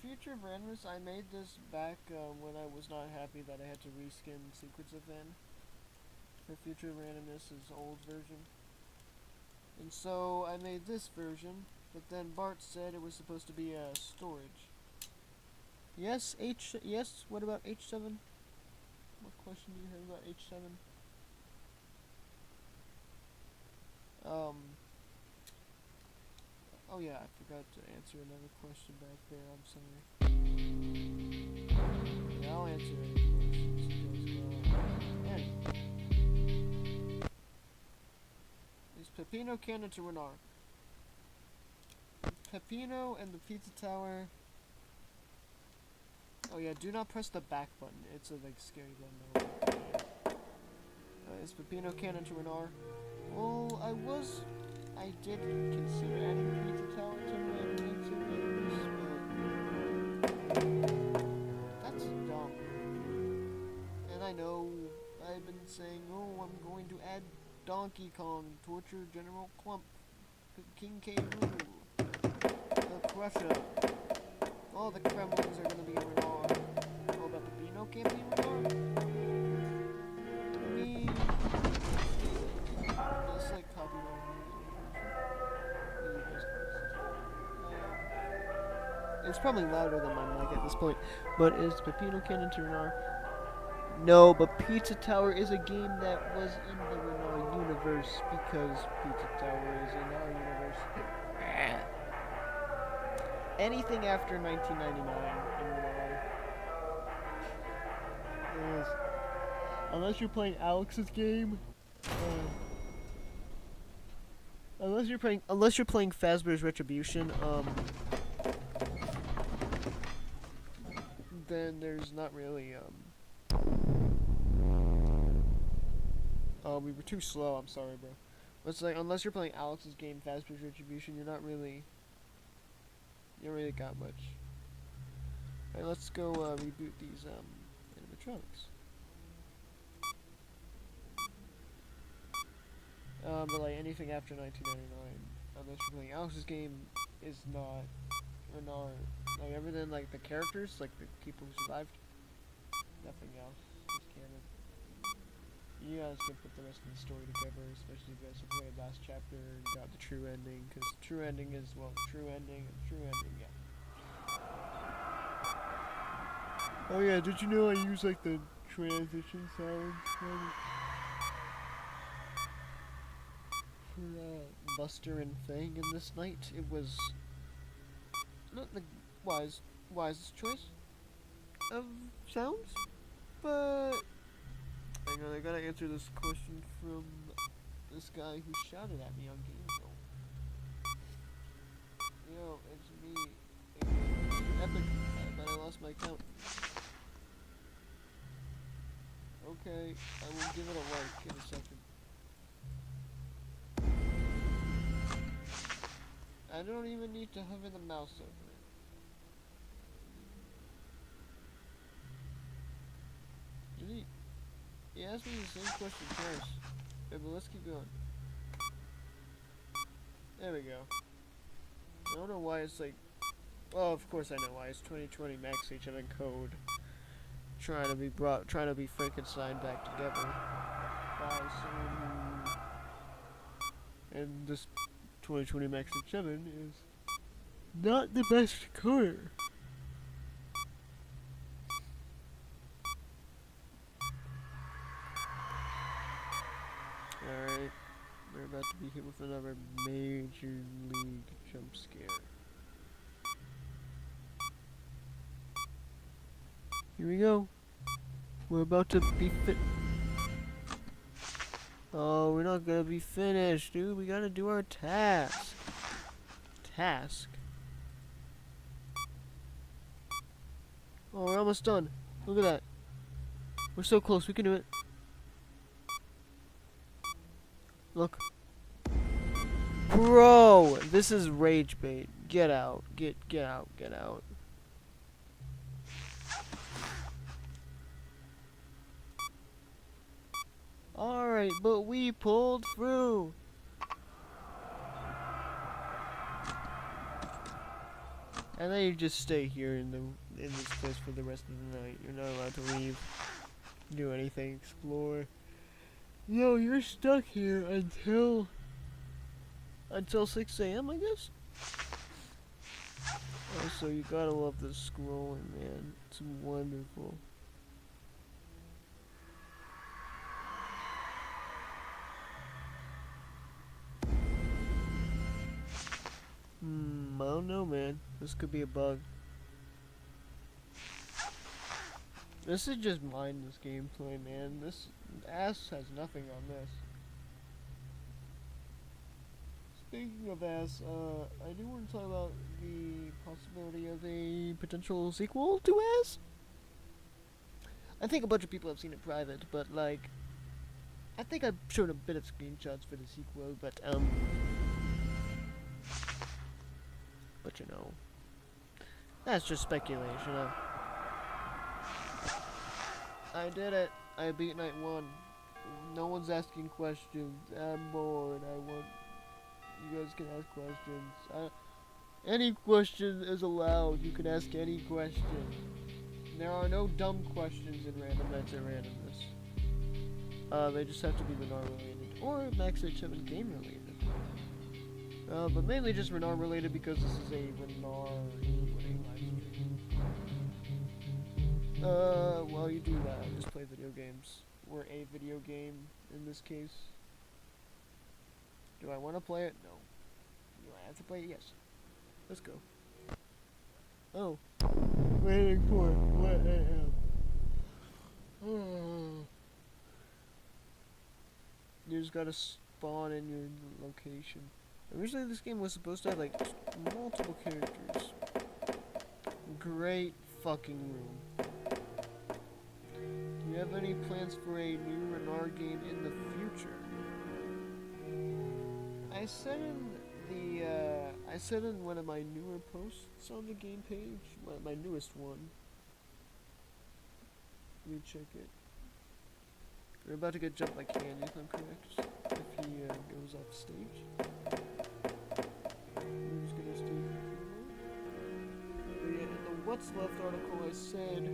Future Randomness, I made this back when I was not happy that I had to reskin Secrets of N for Future Randomness' old version. And so I made this version, but then Bart said it was supposed to be storage. Yes, yes, what about H7? What question do you have about H7? Oh yeah, I forgot to answer another question back there, I'm sorry. Yeah, I'll answer any questions you guys got. Anyway. Peppino Cannon to RNAR. Peppino and the Pizza Tower. Oh yeah, do not press the back button. It's a like scary button. Is Peppino Cannon to RNAR? Well, I did consider adding the Pizza Tower to my pizza videos, but that's dumb. And I know I've been saying, oh, I'm going to add Donkey Kong, Torture General Clump, King K. Rool, the Crusher. All the Kremlins are gonna be in RNAR. Oh, but Peppino can't be in RNAR? Me. That's like copyright. It's probably louder than my mic at this point. But is Peppino Cannon to RNAR? No, but Pizza Tower is a game that was in the RNAR universe because Pizza Tower is in our universe. Anything after 1999 in RNAR is, unless you're playing Alex's game, unless you're playing Fazbear's Retribution, then there's not really we were too slow. I'm sorry, bro. But it's like, unless you're playing Alex's game, Fazbear's Retribution, you don't really got much. Alright, let's go reboot these animatronics. But like anything after 1999, unless you're playing Alex's game, is not like everything, like the characters, like the people who survived. Nothing else is canon. You guys can put the rest of the story together, especially if you guys have played last chapter and got the true ending, because true ending is, well, true ending, yeah. Oh yeah, did you know I use like the transition sounds for Buster and Fang in this night? It was not the wisest choice of sounds, but hang on, I gotta answer this question from this guy who shouted at me on GameZone. Yo, it's me, Epic, but I lost my account. Okay, I will give it a like in a second. I don't even need to hover the mouse over it. Did he asked me the same question twice. Okay, but let's keep going. There we go. I don't know why it's like, well, of course I know why. It's 2020 Max H7 code. Trying to be Frankenstein back together by someone who, and this 2020 Max H7 is not the best coder. Alright, we're about to be hit with another major league jump scare. Here we go. We're about to be Oh, we're not gonna be finished, dude. We gotta do our task. Oh, we're almost done. Look at that. We're so close. We can do it. Look. Bro, this is rage bait. Get out. Get out. Alright, but we pulled through. And then you just stay here in this place for the rest of the night. You're not allowed to leave, do anything, explore. Yo, you're stuck here until 6 a.m. I guess. Also, you gotta love the scrolling, man. It's wonderful. I don't know, man. This could be a bug. This is just mindless gameplay, man. This ass has nothing on this. Speaking of ass, I do want to talk about the possibility of a potential sequel to Ass. I think a bunch of people have seen it private, but like, I think I've shown a bit of screenshots for the sequel, but you know, that's just speculation. I did it. I beat night 1. No one's asking questions. I'm bored. I want you guys can ask questions. Any question is allowed. You can ask any question. There are no dumb questions in Randomness or Randomness. They just have to be RNAR related or Max H7 game related. But mainly just RNAR related because this is a RNAR live stream. While you do that, just play video games. Or a video game in this case. Do I want to play it? No. Do I have to play it? Yes. Let's go. Oh. Waiting for what I am. You just gotta spawn in your location. Originally this game was supposed to have like multiple characters. Great fucking room. Do you have any plans for a new RNAR game in the future? I said in one of my newer posts on the game page, my newest one. Let me check it. We're about to get jumped by Candy, if I'm correct. If he goes off stage. I'm just gonna stay here for a moment. But yeah, in the What's Left article, I said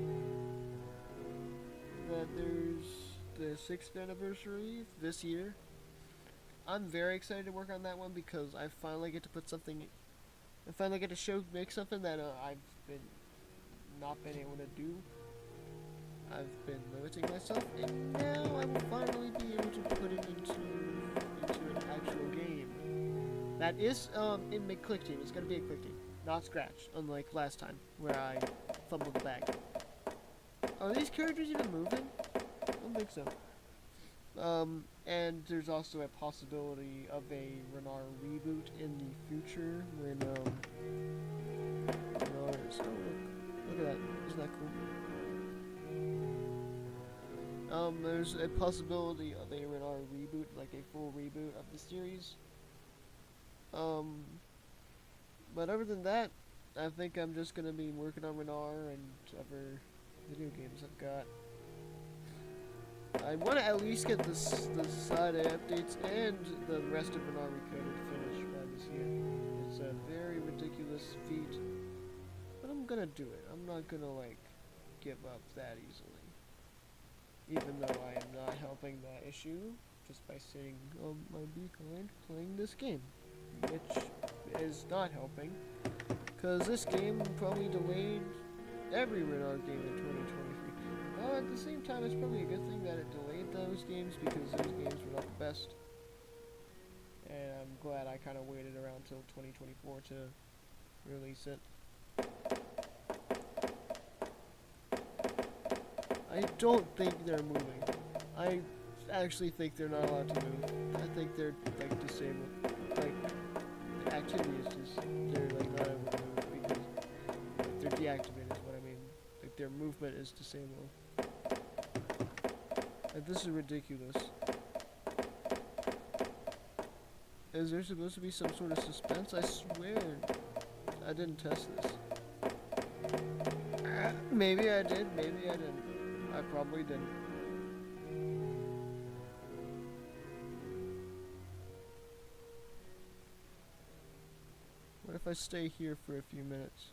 that there's the 6th anniversary this year. I'm very excited to work on that one because I finally get to put something. I finally get to make something that I've not been able to do. I've been limiting myself, and now I will finally be able to put it into an actual game. That is in my click team. It's gonna be a click team, not Scratch, unlike last time where I fumbled the bag. Are these characters even moving? I don't think so. And there's also a possibility of a RNAR reboot in the future when RNAR is. Oh look at that! Isn't that cool? There's a possibility of a RNAR reboot, like a full reboot of the series. But other than that, I think I'm just gonna be working on RNAR and other video games I've got. I want to at least get the side updates and the rest of RNAR Recoded finished by this year. It's a very ridiculous feat, but I'm gonna do it. I'm not gonna like give up that easily. Even though I am not helping that issue just by sitting on my behind playing this game, which is not helping, because this game probably delayed every RNAR game in 2023. At the same time, it's probably a good thing that it delayed those games because those games were not the best. And I'm glad I kind of waited around till 2024 to release it. I don't think they're moving. I actually think they're not allowed to move. I think they're like disabled. Like the activity is just they're like not able to move because they're deactivated is what I mean. Like their movement is disabled. Like this is ridiculous. Is there supposed to be some sort of suspense? I swear I didn't test this. Maybe I did, maybe I didn't. I probably didn't. What if I stay here for a few minutes?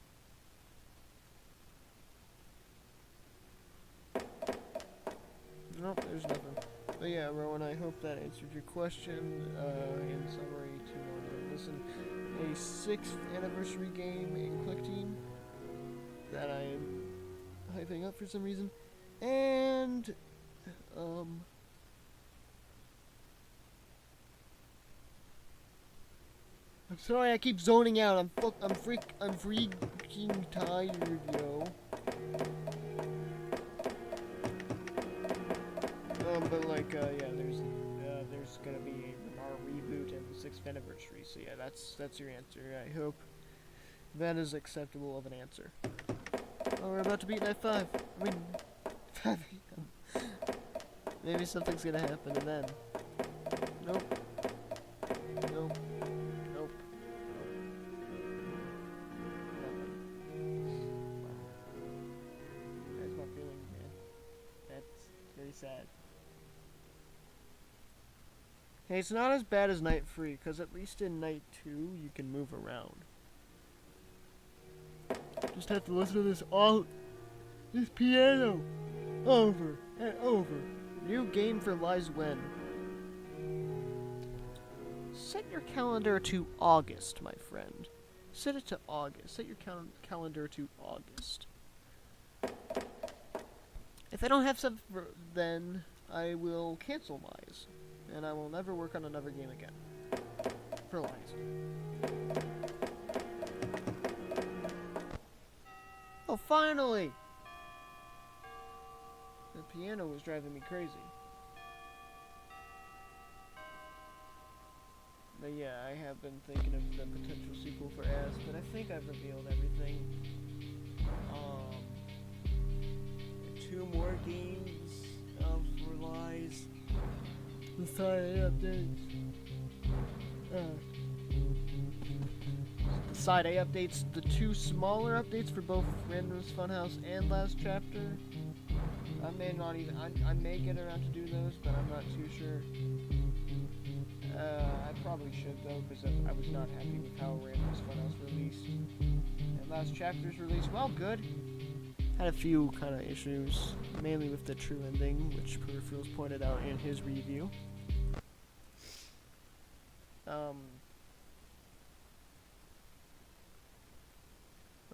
Nope, there's nothing. But yeah, Rowan, I hope that answered your question. In summary, to listen, a 6th anniversary game in Click Team that I am hyping up for some reason, and I'm sorry, I keep zoning out. I'm freaking tired, yo. But like, yeah, there's gonna be a RNAR reboot and the 6th 6th anniversary. So yeah, that's your answer. I hope that is acceptable of an answer. Oh, we're about to beat night 5. I mean, 5 a.m. Maybe something's gonna happen, and then... Nope. Nope. Nope. That's my feelings, man. That's very sad. Hey, it's not as bad as night 3, because at least in night 2, you can move around. Just have to listen to this piano, over and over. New game for Lies When. Set your calendar to August, my friend. Set it to August. Set your calendar to August. If I don't have stuff then I will cancel Lies. And I will never work on another game again. For Lies. Oh, finally! The piano was driving me crazy. But yeah, I have been thinking of the potential sequel for As, but I think I've revealed everything. 2 more games for Lies. The side A updates. The side A updates, the 2 smaller updates for both Randomness Funhouse and Last Chapter. I may not even, I may get around to do those, but I'm not too sure. I probably should though, because I was not happy with how Randomness Funhouse released. And Last Chapter's release, well, good. Had a few kind of issues, mainly with the true ending, which Peripherals pointed out in his review.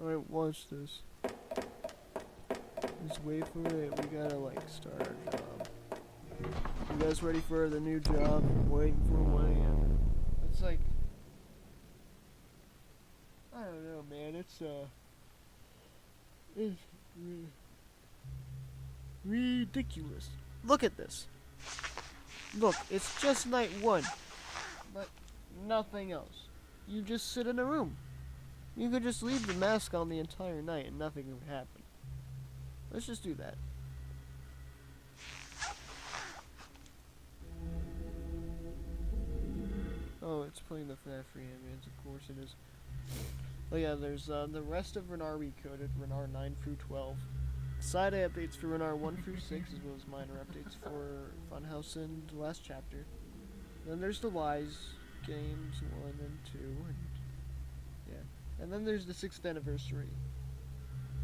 Alright, watch this. Just wait for it, we gotta like start our job. You guys ready for the new job? I'm waiting for 1 a.m. It's like, I don't know, man, it's ridiculous. Look at this. Look, it's just night 1, but nothing else. You just sit in a room. You could just leave the mask on the entire night and nothing would happen. Let's just do that. Oh, it's playing the FNAF free ambience, of course it is. Oh yeah, there's the rest of RNAR Recoded, RNAR 9 through 12. Side A updates for RNAR 1 through 6, as well as minor updates for Funhouse and the Last Chapter. Then there's the Lies games 1 and 2, and yeah. And then there's the 6th anniversary.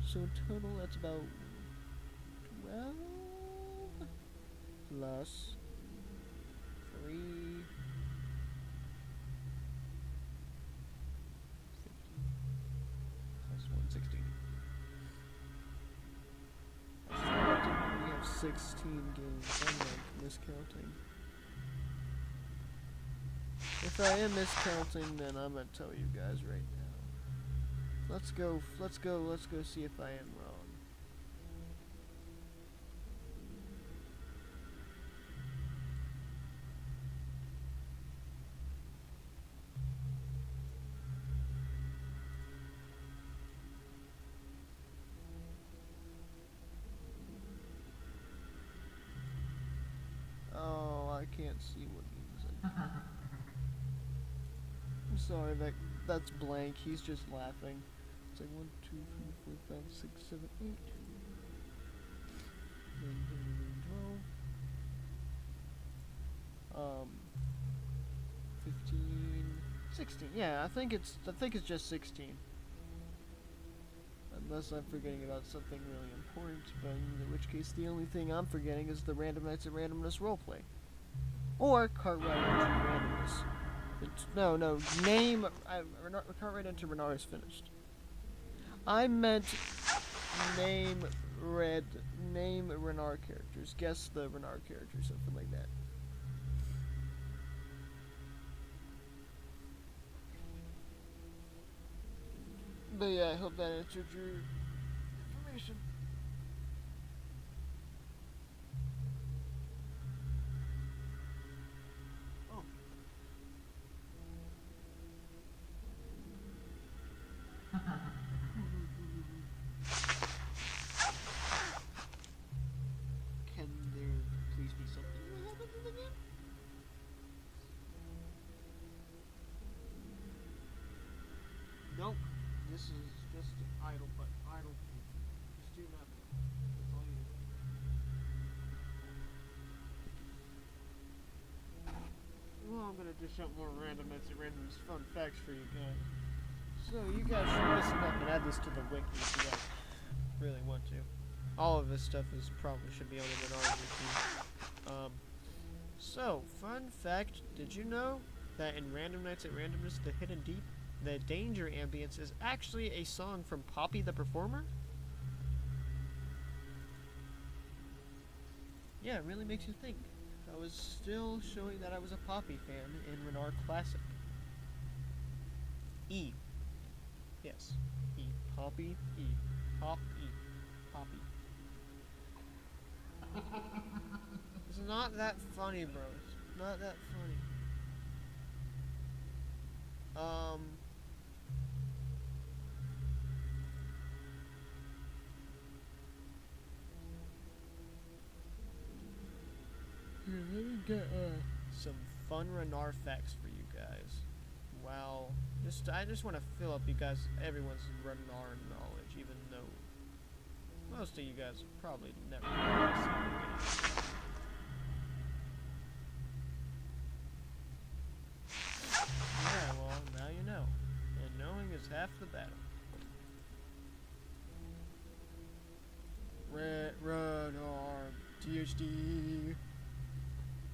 So in total, that's about 12 plus 3. 16. We have 16 games. I'm like miscounting. If I am miscounting, then I'm gonna tell you guys right now. Let's go see if I am wrong. Oh, I can't see what games I I'm sorry, that's blank. He's just laughing. It's like 1, 2, 3, 4, 5, 6, 7, 8. 12. 15, 16. Yeah, I think it's just 16. Unless I'm forgetting about something really important, but in which case the only thing I'm forgetting is the Random Nights at Randomness roleplay. Or Cart Ride into Randomness. No, Cart Ride into RNAR is finished. I meant name RNAR characters. Guess the RNAR character, something like that. But yeah, I hope that answered your information. Oh. this is just idle, but idle. Just do nothing. That's all you do. Well, I'm gonna dish out more randomness and randomness fun facts for you guys. So you guys should listen up and add this to the wiki if you guys really want to. All of this stuff is probably should be on the RNAR wiki. So, fun fact, did you know that in Random Nights at Randomness, the Hidden Deep, the Danger ambience is actually a song from Poppy the Performer? Yeah, it really makes you think. I was still showing that I was a Poppy fan in RNAR Classic. E. Yes. E. Poppy. E. Pop. E. Poppy. It's not that funny, bro. It's not that funny. Here, let me get some fun RNAR facts for you guys. Wow. I just want to fill up you guys, everyone's RNAR knowledge, even though most of you guys probably never really seen the video. Yeah, well, now you know. And knowing is half the battle. RNAR, THD.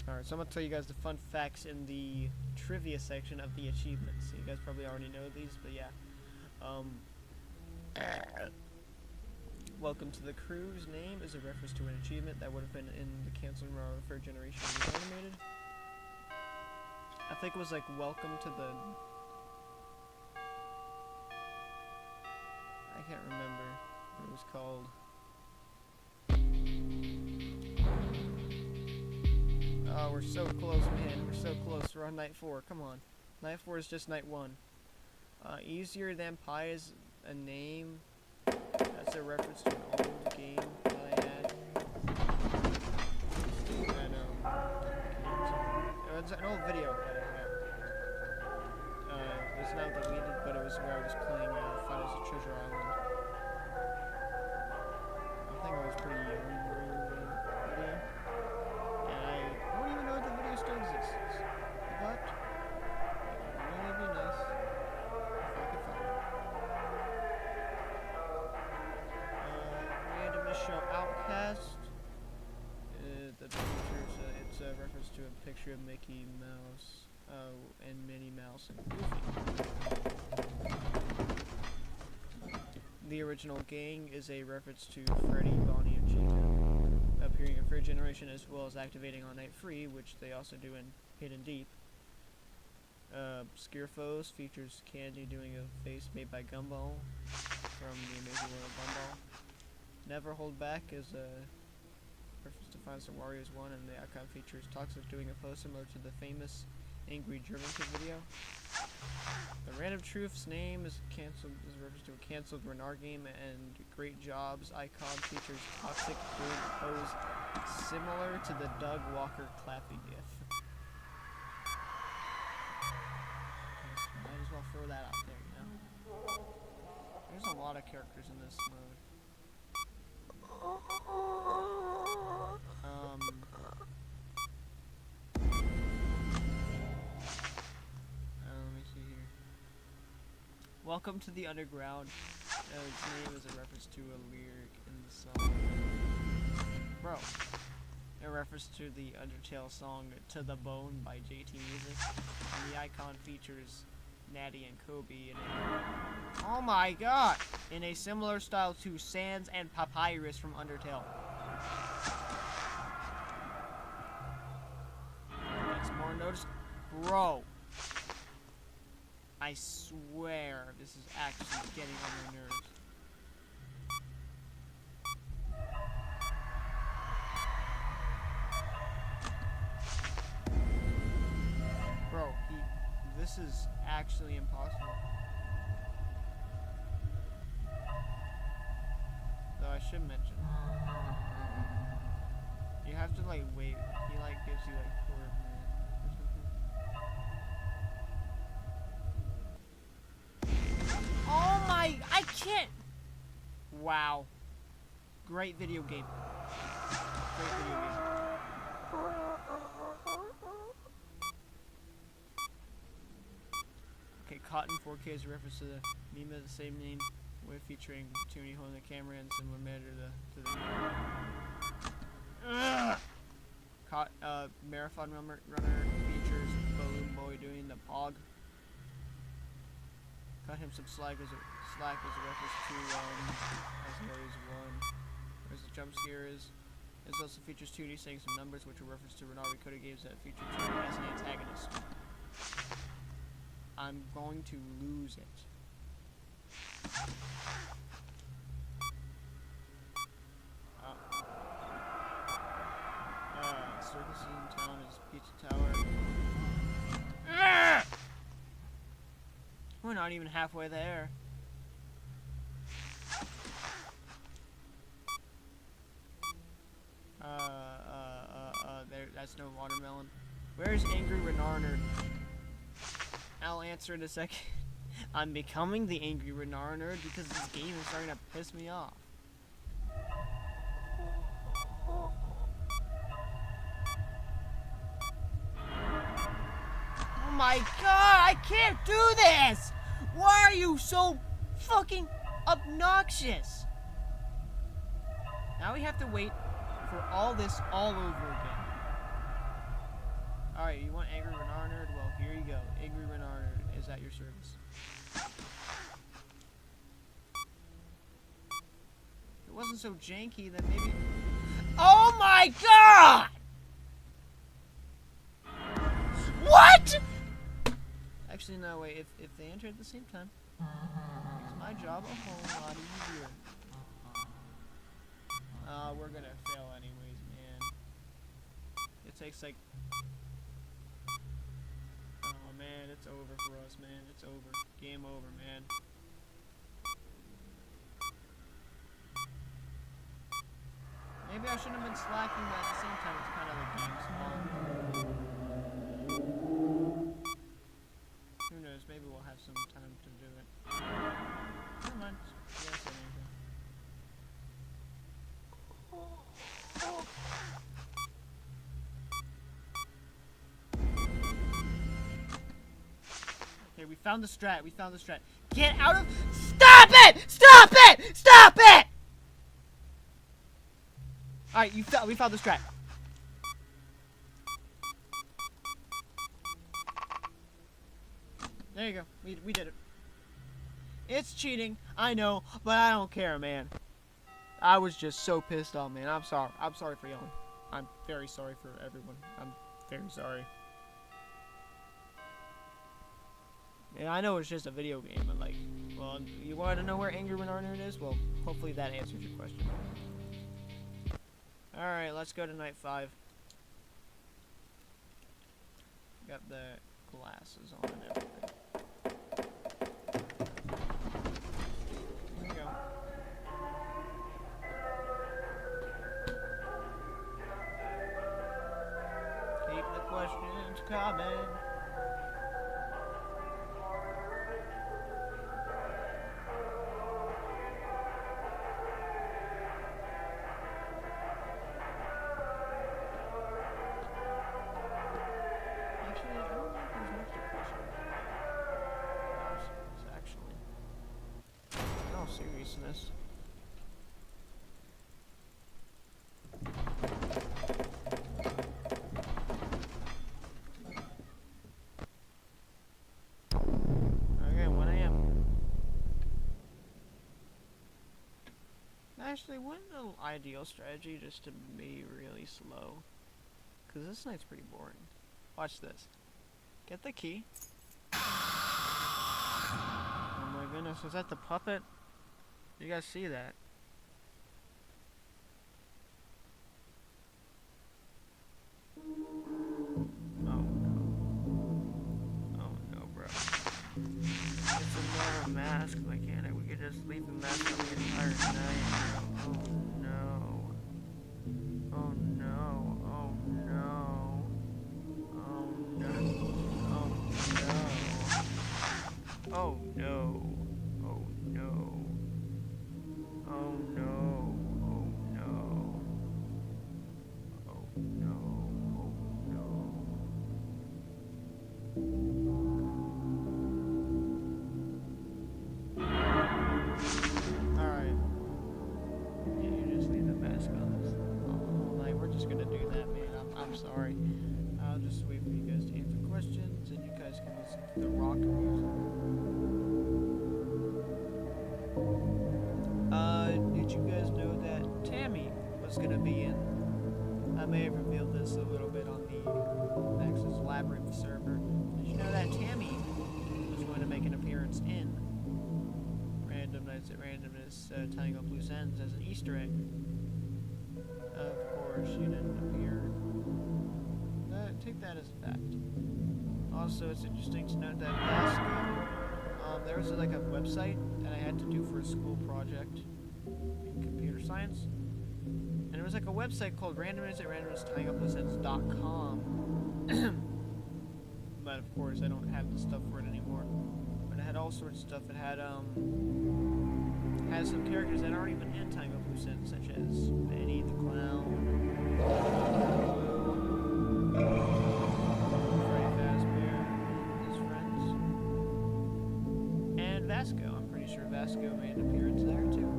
Alright, so I'm going to tell you guys the fun facts in the trivia section of the achievements. So you guys probably already know these, but yeah. Welcome to the Crew's name is a reference to an achievement that would have been in the canceled RNAR for Generation Animated. I think it was like welcome to the... I can't remember what it was called. Oh, we're so close, man. We're so close. We're on night 4. Come on. Night 4 is just night 1. Easier Than Pie is a name. That's a reference to an old game that I had. And, it's an old video that I had. It's not deleted, but it was where I was playing Fighters of Treasure Island. I think I was pretty young during the video. And I don't even know if the video still exists. But it would really be nice if I could find it. Randomness Show Outcast. The pictures, it's a reference to a picture of Mickey Mouse and Minnie Mouse and Goofy. The original gang is a reference to Freddy, Bonnie, and Chica, appearing in Third Generation as well as activating on Night 3, which they also do in Hidden Deep. Scarefoes features Candy doing a face made by Gumball from The Amazing World of Gumball. Never Hold Back is a reference to Final Fantasy Warriors 1, and the icon features Toxic doing a pose similar to the famous Angry German Kid video. The Random Truth's name is canceled, is a reference to a canceled RNAR game, and Great Jobs icon features Toxic doing a pose similar to the Doug Walker Clappy gif. Might as well throw that out there, you know? There's a lot of characters in this mode. Let me see here. Welcome to the Underground. Its name is a reference to a lyric in the song. Bro. A reference to the Undertale song To The Bone by JT Music. And the icon features Natty and Kobe in a... Oh my god! In a similar style to Sans and Papyrus from Undertale. Makes more notice. Bro. I swear this is actually getting on my nerves. Bro, this is actually impossible. Though I should mention, you have to like wait. He like gives you like 4 minutes or something. Oh my! I can't. Wow. Great video game. Great video game. Okay, Cotton 4K is a reference to the meme of the same name, with featuring Toonie holding the camera and similar matter to the marathon runner features Balloon Boy doing the pog. Cut him some slack as a reference to as always one. Whereas the jump scare is. It also features Toonie saying some numbers, which are reference to RNAR recorded games that feature Toonie as an antagonist. I'm going to lose it. Circus in town is Pizza Tower. We're not even halfway there. That's no watermelon. Where's Angry RNAR? I'll answer in a second. I'm becoming the Angry RNAR nerd because this game is starting to piss me off. Oh my god, I can't do this! Why are you so fucking obnoxious? Now we have to wait for all this all over again. Alright, you want Angry RNAR nerd? Well, here you go. Angry RNAR nerd is at your service. If it wasn't so janky, then maybe... Oh my god! What?! Actually, no, wait. If they enter at the same time, it makes my job a whole lot easier. We're gonna fail anyways, man. It takes like... Oh man, it's over for us, man. It's over. Game over, man. Maybe I shouldn't have been slacking, but at the same time, it's kind of the game's fault. Who knows? Maybe we'll have some time to do it. Never mind. Yes, anything. Okay, we found the strat. We found the strat. Get out of... Stop it! Stop it! Stop it! Alright, we found the strat. There you go. We did it. It's cheating, I know, but I don't care, man. I was just so pissed off, man. I'm sorry. I'm sorry for yelling. I'm very sorry for everyone. I'm very sorry. Yeah, I know it's just a video game, but like, well, you wanted to know where Angry RNAR is? Well, hopefully that answers your question. Alright, let's go to night 5. Got the glasses on and everything. Here we go. Keep the questions coming. Seriousness. Okay, 1 AM. Actually, wouldn't the ideal strategy just to be really slow? Because this night's pretty boring. Watch this. Get the key. Oh my goodness, was that the puppet? You guys see that? Oh no. Oh no, bro. It's another mask, mechanic. We could just leave the mask on the entire night. Oh no. Oh no. Oh no. Oh no. Oh no. Oh no. Oh no. sorry. I'll just wait for you guys to answer questions, and you guys can listen to the rock music. Did you guys know that Tammy was gonna be in? I may have revealed this a little bit on the Nexus Labyrinth server. Did you know that Tammy was going to make an appearance in Randomness at Randomness, tying up loose ends as an Easter egg? Of course, she didn't appear. Take that as a fact. Also, it's interesting to note that Vasco, there was like a website that I had to do for a school project in computer science. And it was like a website called Randomness at randomness.com. But of course, I don't have the stuff for it anymore. But it had all sorts of stuff. It had some characters that aren't even in Tying Up Loose Ends, such as Benny the Clown, Freddy Fazbear, his friends, and Vasco. I'm pretty sure Vasco made an appearance there too.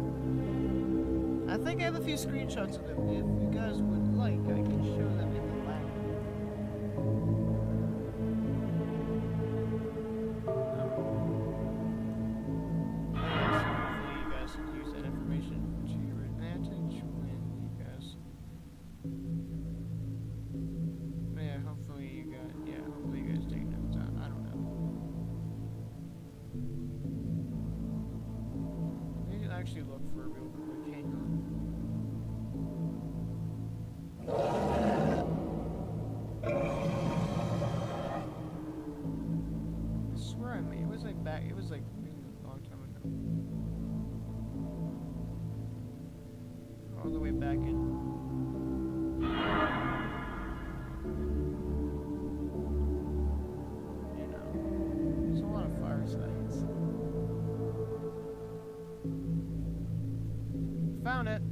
I think I have a few screenshots of them. If you guys would like, I can show them in the lab. Hopefully you guys can use that information to your advantage when you guys... Yeah, hopefully you guys take notes. I don't know. You can actually look for a real quick. Hang on. I swear I made it was like back. It was like really a long time ago. All the way back in. You know, there's a lot of firesides. Found it.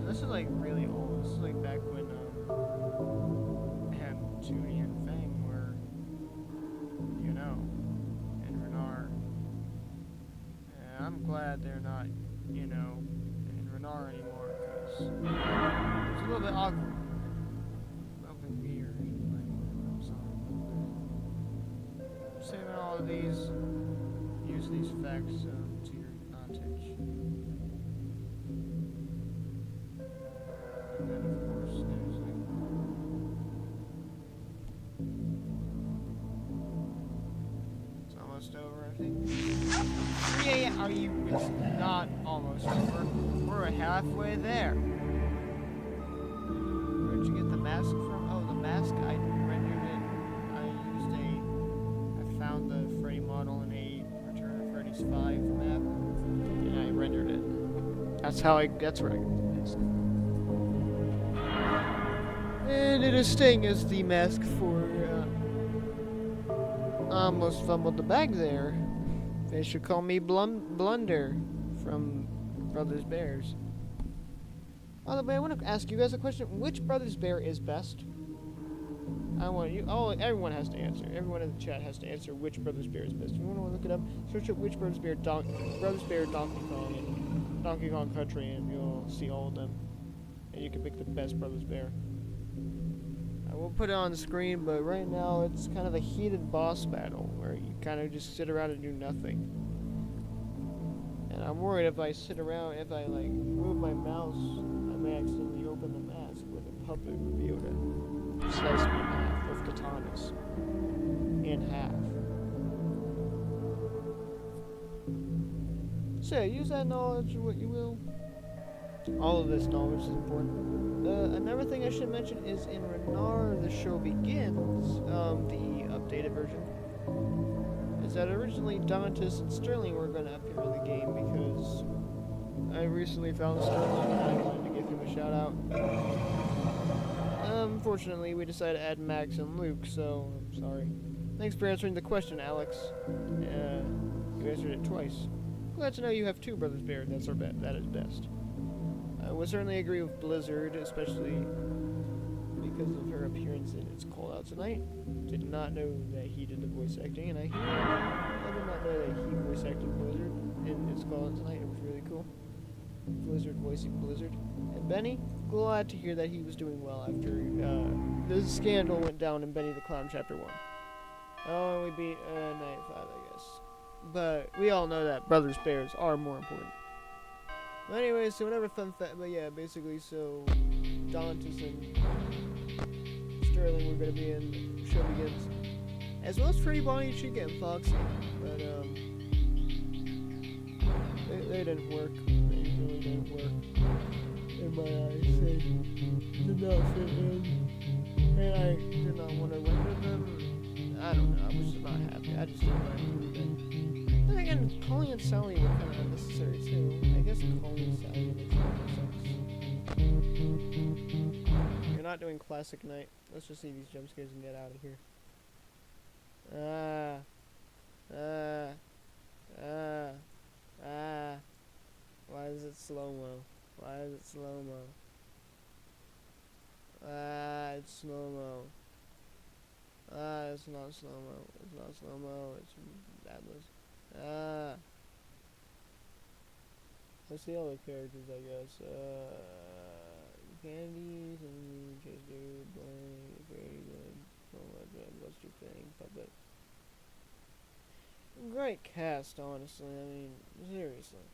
This is like really old. This is like back when Judy and Fang were, you know, in RNAR. And I'm glad they're not, you know, in RNAR anymore, because it's a little bit awkward. A little bit weird. Like, I'm sorry about that. Saving all of these, use these effects to your advantage. And then, of course, there's like... It's almost over, I think. Yeah, are you... It's not almost over. We're halfway there. Where'd you get the mask from? Oh, the mask, I rendered it. I found the Freddy model in a Return of Freddy's 5 map, and I rendered it. That's where I got the mask. And it is staying as the mask for, almost fumbled the bag there. They should call me Blunder from Brothers Bears. By the way, I want to ask you guys a question. Which Brothers Bear is best? I want you, everyone has to answer. Everyone in the chat has to answer which Brothers Bear is best. If you want to look it up, search up which Brothers Bear, Brothers Bear Donkey Kong, and Donkey Kong Country, and you'll see all of them. And you can pick the best Brothers Bear. I will put it on the screen, but right now it's kind of a heated boss battle where you kind of just sit around and do nothing. And I'm worried if I sit around, if I like move my mouse, I may accidentally open the mask where the puppet would be able to slice me in half with katanas. In half. So yeah, use that knowledge what you will. All of this knowledge is important. Another thing I should mention is in RNAR, The Show Begins, the updated version, is that originally Donatus and Sterling were going to appear in the game because I recently found Sterling and I wanted to give him a shout out. Unfortunately, we decided to add Max and Luke, so I'm sorry. Thanks for answering the question, Alex. You answered it twice. Glad to know you have two Brothers Bear. That is best. I would certainly agree with Blizzard, especially because of her appearance in It's Cold Out Tonight. Did not know that he did the voice acting, and I did not know that he voice acted Blizzard in It's Cold Out Tonight. It was really cool. Blizzard voicing Blizzard. And Benny, glad to hear that he was doing well after the scandal went down in Benny the Clown Chapter 1. Oh, we beat 95, I guess. But we all know that Brothers Bears are more important. But anyway, so whatever fun fact, but yeah, basically, so Dantas and Sterling were going to be in the show begins. As well as Pretty Bonnie, Chica, and Foxy. But, they didn't work. They really didn't work. In my eyes, they did not fit in. And I did not want to work with them. I don't know, I was just not happy. I just didn't like anything. Then again, Colleen and Sally were kind of unnecessary too. I guess Colleen and Sally makes more sense. You're not doing classic night. Let's just see these jump scares and get out of here. Why is it slow-mo? Why is it slow-mo? It's slow-mo. It's not slow-mo. It's not slow-mo. It's Atlas. Let's see all the characters, I guess. Candy, Chase Dude, Blank, Very Good, Oh My God, Buster Thing, Puppet. Great cast, honestly. I mean, seriously.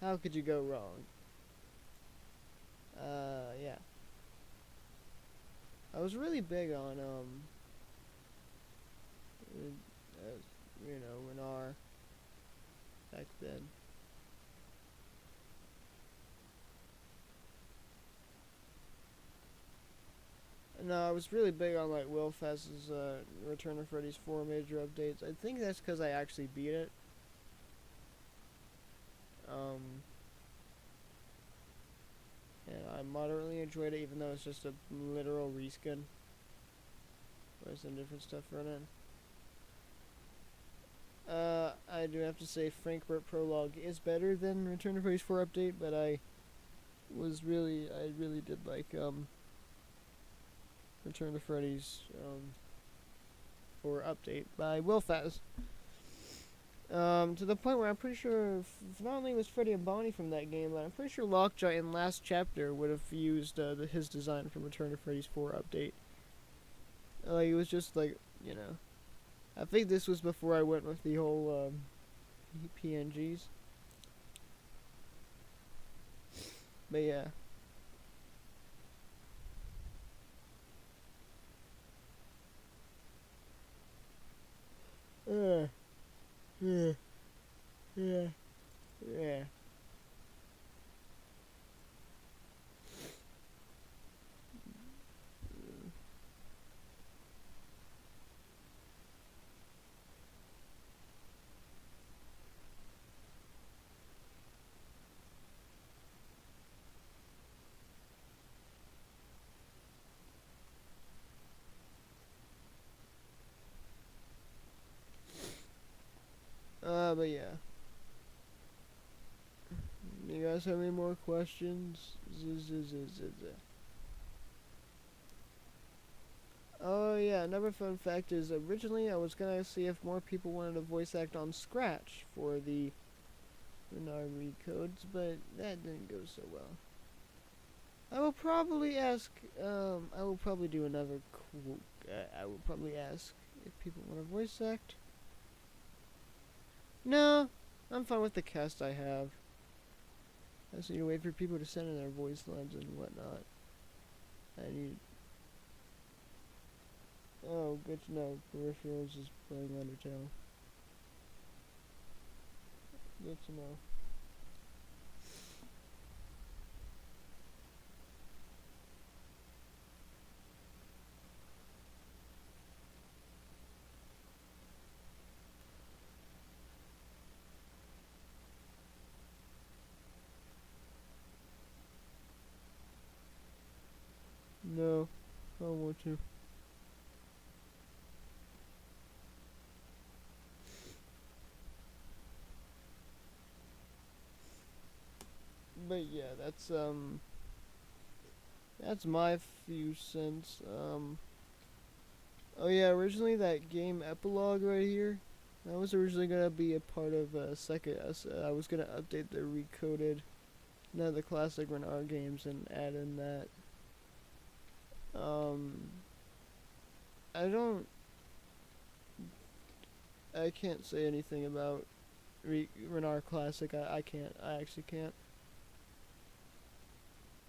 How could you go wrong? Yeah. I was really big on, RNAR back then. No, I was really big on, like, Will Fest's, Return of Freddy's 4 major updates. I think that's because I actually beat it. And I moderately enjoyed it, even though it's just a literal reskin. There's some different stuff running. I do have to say Frankfurt Prologue is better than Return of Freddy's 4 update, but I really did like, Return to Freddy's, 4 update by Will Faz. To the point where I'm pretty sure not only was Freddy and Bonnie from that game, but I'm pretty sure Lockjaw in last chapter would have used his design from Return to Freddy's 4 update. Like, it was just like, you know. I think this was before I went with the whole PNGs. But yeah. Yeah. But yeah. You guys have any more questions? Oh yeah, another fun fact is originally I was gonna see if more people wanted to voice act on Scratch for the RNAR read codes, but that didn't go so well. I will probably ask, I will probably do another I will probably ask if people want to voice act. No, I'm fine with the cast I have. I just need to wait for people to send in their voice lines and whatnot. I need... Oh, good to know. Peripherals is playing Undertale. Good to know. No, I don't want to. But yeah, that's That's my few cents. Oh yeah, originally that game epilogue right here, that was originally gonna be a part of a second. I was gonna update the recoded, the classic RNAR games and add in that. Um, I don't. I can't say anything about RNAR Classic. I can't. I actually can't.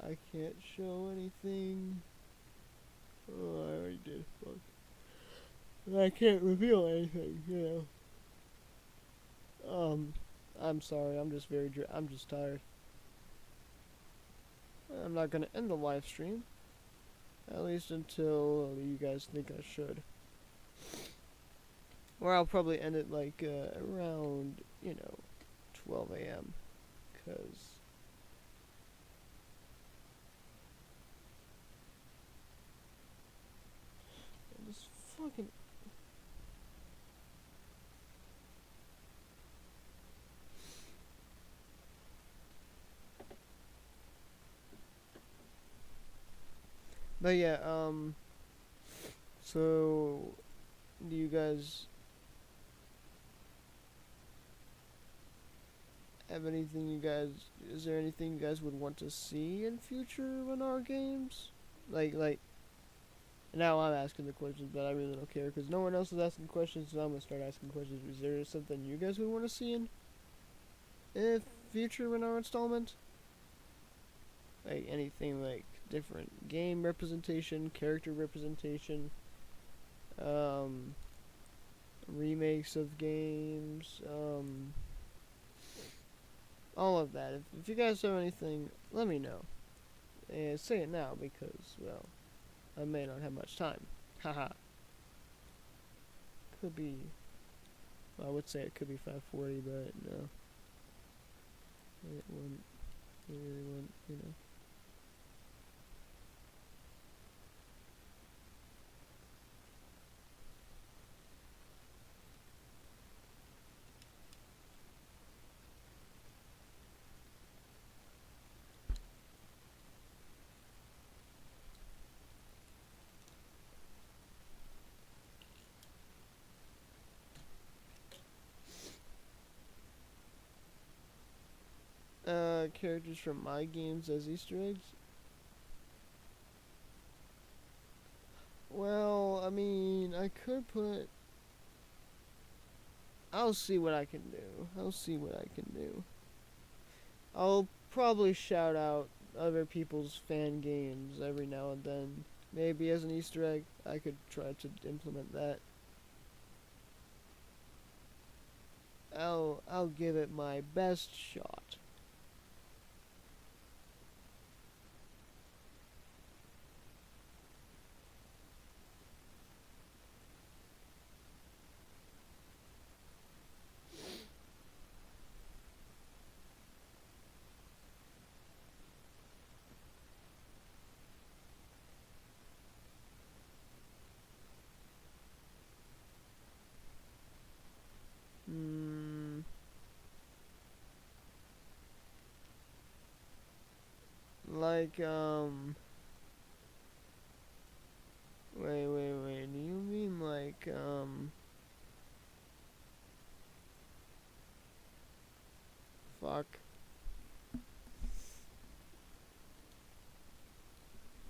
I can't show anything. Oh, I already did. Fuck. I can't reveal anything, you know. I'm sorry. I'm just I'm just tired. I'm not gonna end the live stream. At least until you guys think I should. Or I'll probably end it like around, 12 a.m. Cause I just fucking. But yeah, so do you guys have anything is there anything you guys would want to see in future RNAR games? Like, now I'm asking the questions, but I really don't care because no one else is asking questions, so I'm gonna start asking questions. Is there something you guys would want to see in a future RNAR installment? Like anything like different game representation, character representation, um, remakes of games, all of that. If you guys have anything, let me know. And say it now because, well, I may not have much time. Haha. Could be. Well, I would say it could be 5:40, but no. It wouldn't. It really wouldn't, characters from my games as Easter eggs? Well, I mean, I could put. I'll see what I can do. I'll see what I can do. I'll probably shout out other people's fan games every now and then. Maybe as an Easter egg, I could try to implement that. I'll give it my best shot. Hmm. Like Wait. Do you mean like Fuck.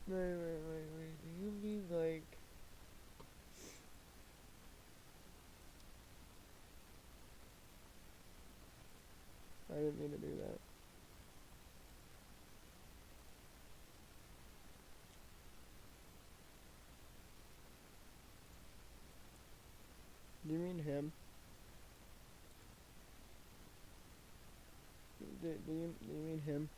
Wait. Do you mean like? I didn't mean to do that. Do you mean him? Do you mean him?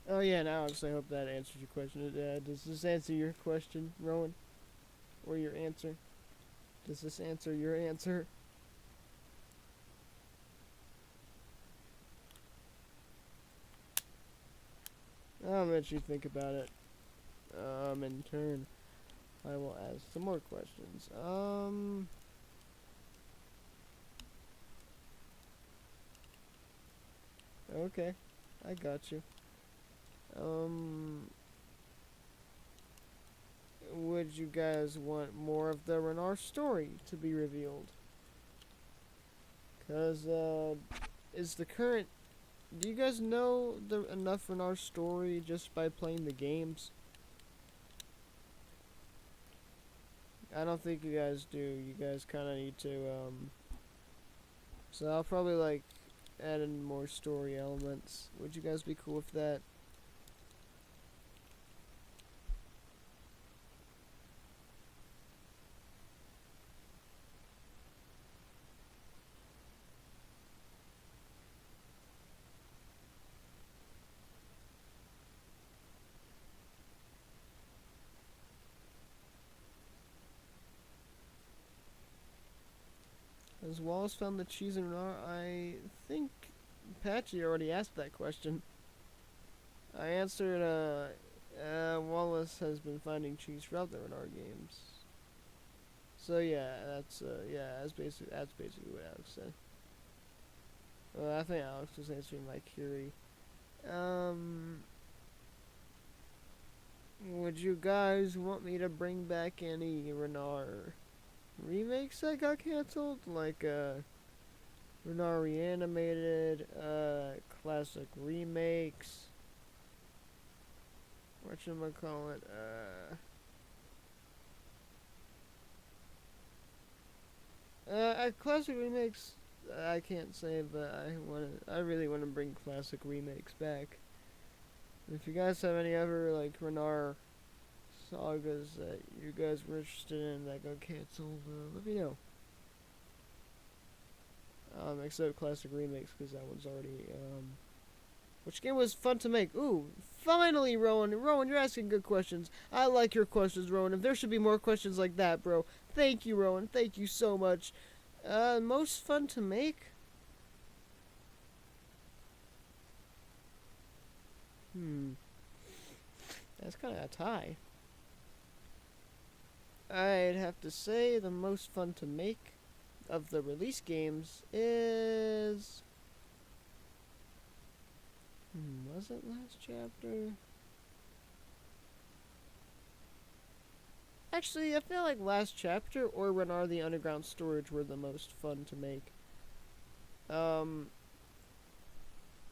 Oh yeah, now I hope that answers your question. Does this answer your question, Rowan? Or your answer? Does this answer your answer? I'll let you think about it. In turn, I will ask some more questions. Okay, I got you. would you guys want more of the RNAR story to be revealed? Because, is the current... Do you guys know enough RNAR story just by playing the games? I don't think you guys do. You guys kind of need to, So I'll probably, like, add in more story elements. Would you guys be cool with that? Has Wallace found the cheese in RNAR? I think Patchy already asked that question. I answered, Wallace has been finding cheese throughout the RNAR games. So yeah, that's basically what Alex said. Well, I think Alex was answering my query. Would you guys want me to bring back any RNAR remakes that got canceled? Like, RNAR Reanimated, classic remakes. Whatchamacallit, classic remakes, I can't say, but I really want to bring classic remakes back. If you guys have any other, like, RNAR sagas that you guys were interested in that got canceled, let me know. Except classic remakes, because that one's already, which game was fun to make? Ooh, finally, Rowan. Rowan, you're asking good questions. I like your questions, Rowan. If there should be more questions like that, bro. Thank you, Rowan. Thank you so much. Most fun to make? That's kind of a tie. I'd have to say the most fun to make of the release games is... was it last chapter? Actually, I feel like last chapter or RNAR the Underground Storage were the most fun to make.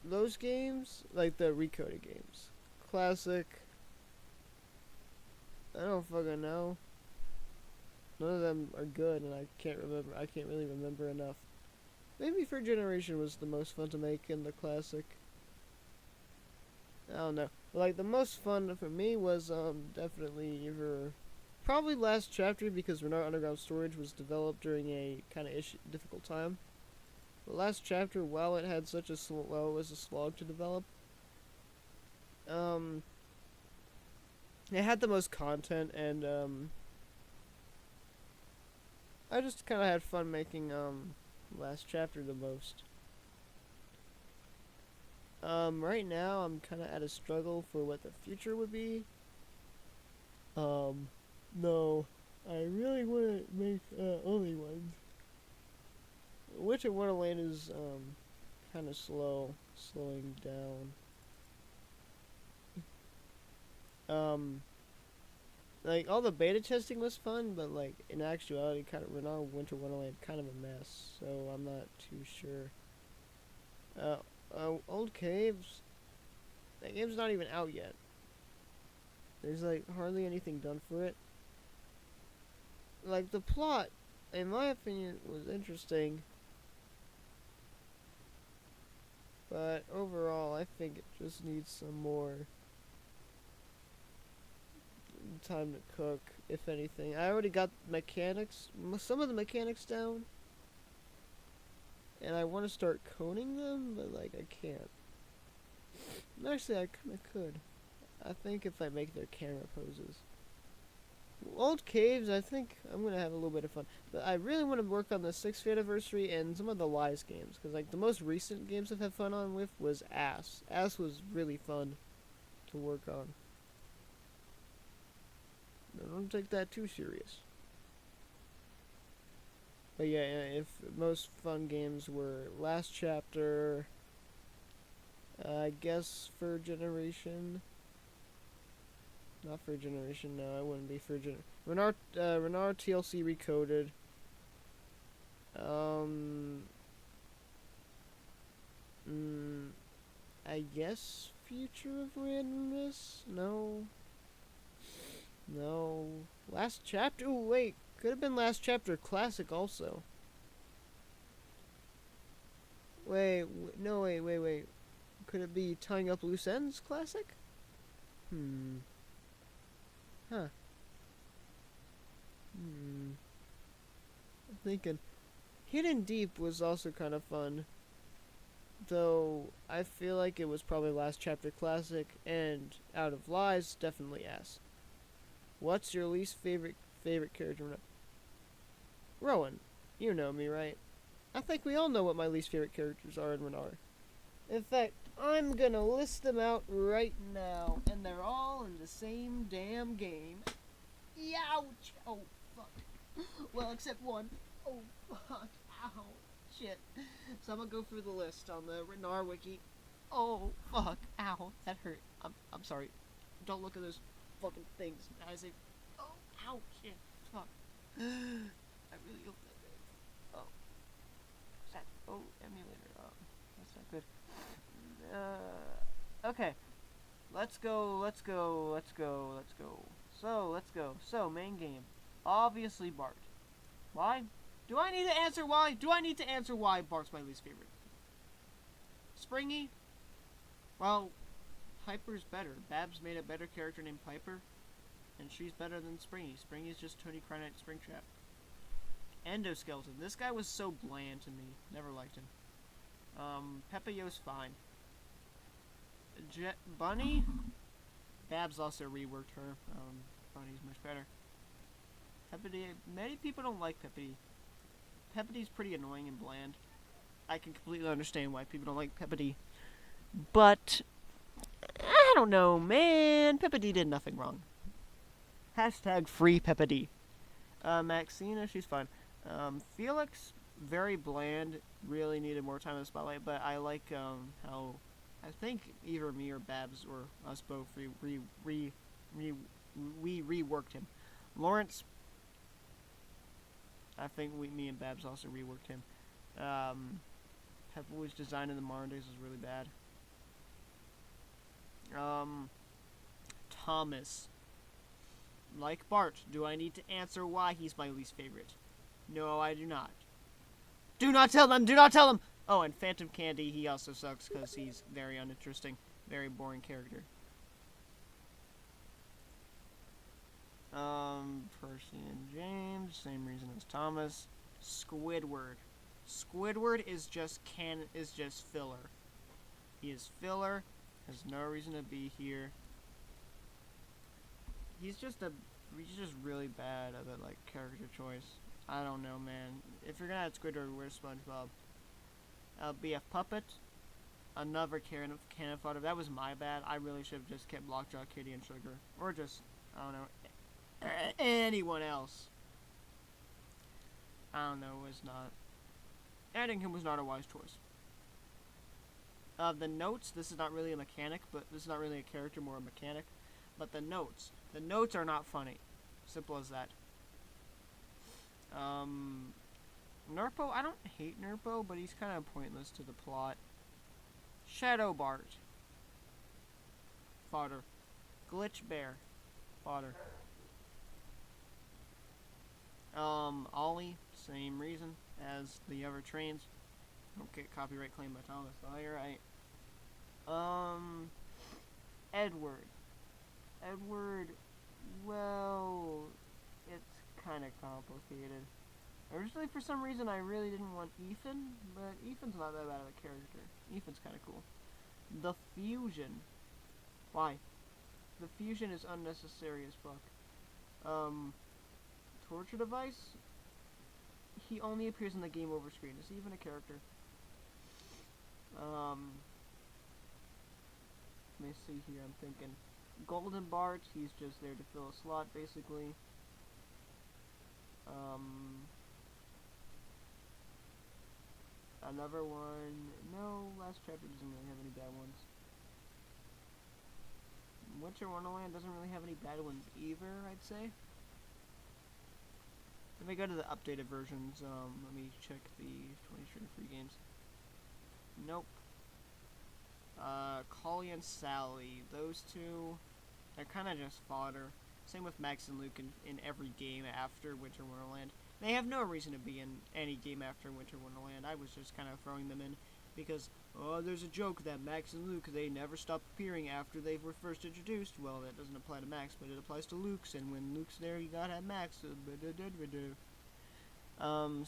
Those games, like the recoded games. Classic. I don't fucking know. None of them are good, and I can't really remember enough. Maybe Third Generation was the most fun to make in the classic. I don't know. But, like, the most fun for me was, definitely either... Probably last chapter, because RNAR Underground Storage was developed during a kind of difficult time. The last chapter, while it had such a it was a slog to develop, it had the most content, and, I just kind of had fun making, last chapter the most. Right now, I'm kind of at a struggle for what the future would be. No, I really want to make, only ones. Witch at Wonderland is, kind of slowing down. Like, all the beta testing was fun, but, like, in actuality, kind of RNAR Winter Wonderland kind of a mess, so I'm not too sure. Old Caves, that game's not even out yet. There's, like, hardly anything done for it. Like, the plot, in my opinion, was interesting, but overall, I think it just needs some more time to cook, if anything. I already got mechanics, some of the mechanics down, and I want to start coning them, but, like, I can't. Actually, I kind of could. I think if I make their camera poses. Old Caves, I think I'm going to have a little bit of fun. But I really want to work on the 6th anniversary and some of the Lies games. Because, like, the most recent games I've had fun on with was Ass. Ass was really fun to work on. Don't take that too serious. But yeah, if most fun games were last chapter, I guess Third Generation, Not for generation, no, I wouldn't be for RNAR TLC recoded. I guess Future of Randomness? No. No. Last chapter? Oh, wait. Could have been Last Chapter Classic also. Wait. Could it be Tying Up Loose Ends Classic? Huh. I'm thinking. Hidden Deep was also kind of fun. Though, I feel like it was probably Last Chapter Classic, and Out of Lies, definitely S. What's your least favorite character? Rowan, you know me, right? I think we all know what my least favorite characters are in RNAR. In fact, I'm gonna list them out right now, and they're all in the same damn game. Youch! Oh, fuck. Well, except one. Oh, fuck. Ow. Shit. So I'm gonna go through the list on the RNAR wiki. Oh, fuck. Ow. That hurt. I'm sorry. Don't look at those fucking things. I say, oh, ow, shit. Fuck. I really hope that hurt. Oh. What's that? Oh, emulator. Oh, that's not good. Okay. Let's go. So, main game. Obviously, Bart. Why? Do I need to answer why? Bart's my least favorite? Springy? Well, Piper's better. Babs made a better character named Piper, and she's better than Springy. Springy's just Tony Krennic Springtrap. Endoskeleton. This guy was so bland to me. Never liked him. Pepeyo's fine. Bunny? Babs also reworked her. Bunny's much better. Peppity. Many people don't like Peppity. Peppity's pretty annoying and bland. I can completely understand why people don't like Peppity. But I don't know, man. Peppity did nothing wrong. Hashtag free Peppity. Maxina, she's fine. Felix, very bland. Really needed more time in the spotlight. But I like how I think either me or Babs or us both we reworked him. Lawrence, I think me and Babs also reworked him. Pepperwood's design in the modern days was really bad. Thomas. Like Bart, do I need to answer why he's my least favorite? No, I do not. Do not tell them! Oh, and Phantom Candy, he also sucks because he's very uninteresting. Very boring character. Percy and James, same reason as Thomas. Squidward. Squidward is just filler. He is filler, has no reason to be here. He's just really bad at like character choice. I don't know, man. If you're gonna add Squidward, where's SpongeBob? BF Puppet. Another cannon fodder. That was my bad. I really should have just kept Lockjaw, Kitty, and Sugar. Or just, I don't know, anyone else. I don't know, was not. Adding him was not a wise choice. The notes, this is not really a mechanic, but this is not really a character, more a mechanic. But the notes are not funny. Simple as that. Nerpo, I don't hate Nerpo, but he's kind of pointless to the plot. Shadow Bart. Fodder. Glitch Bear. Fodder. Ollie, same reason as the other trains. Don't get copyright claimed by Thomas. Oh, you're right. Edward. Edward, well, it's kind of complicated. Originally, for some reason, I really didn't want Ethan, but Ethan's not that bad of a character. Ethan's kind of cool. The Fusion. Why? The Fusion is unnecessary as fuck. Torture Device? He only appears in the game over screen. Is he even a character? Let me see here, I'm thinking. Golden Bart, he's just there to fill a slot, basically. Another one. No, last chapter doesn't really have any bad ones. Winter Wonderland doesn't really have any bad ones either, I'd say. Let me go to the updated versions. Let me check the 23 free games. Nope. Collie and Sally. Those two, they're kind of just fodder. Same with Max and Luke in every game after Winter Wonderland. They have no reason to be in any game after Winter Wonderland. I was just kind of throwing them in because, oh, there's a joke that Max and Luke, they never stop appearing after they were first introduced. Well, that doesn't apply to Max, but it applies to Luke's, and when Luke's there, you gotta have Max. So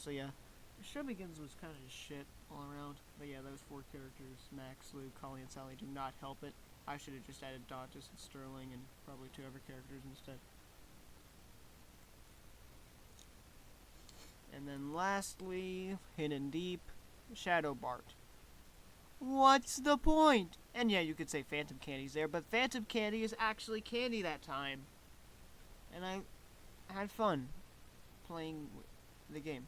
yeah. The Show Begins was kind of shit all around. But yeah, those 4 characters, Max, Luke, Collie, and Sally, do not help it. I should have just added Dottis and Sterling and probably 2 other characters instead. And then lastly, Hidden Deep, Shadow Bart. What's the point? And yeah, you could say Phantom Candy's there, but Phantom Candy is actually candy that time. And I had fun playing the game.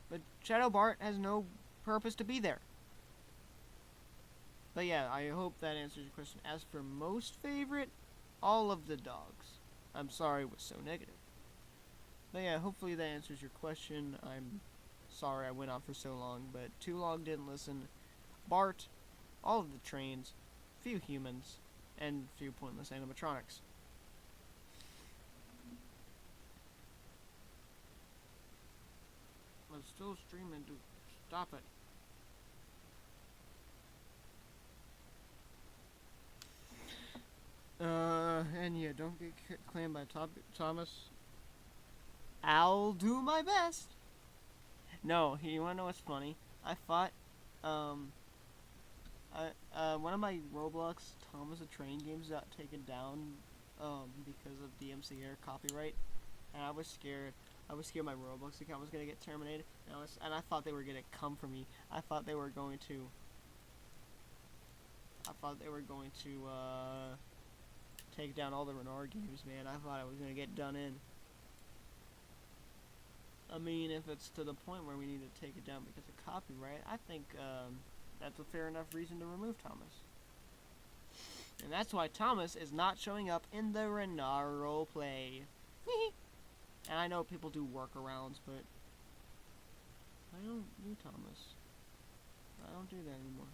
But Shadow Bart has no purpose to be there. But yeah, I hope that answers your question. As for most favorite, all of the dogs. I'm sorry it was so negative. But yeah, hopefully that answers your question. I'm sorry I went on for so long, but too long didn't listen. Bart, all of the trains, few humans, and few pointless animatronics. I'm still streaming, dude. Stop it. And yeah, don't get claimed by Thomas. I'll do my best. No, you wanna know what's funny? I thought, one of my Roblox Thomas the Train games got taken down, because of DMCA or copyright, and I was scared. I was scared my Roblox account was gonna get terminated, and I thought they were gonna come for me. I thought they were going to, take down all the RNAR games, man. I thought I was gonna get done in. I mean, if it's to the point where we need to take it down because of copyright, I think, that's a fair enough reason to remove Thomas. And that's why Thomas is not showing up in the RNAR roleplay. And I know people do workarounds, but I don't do Thomas. I don't do that anymore.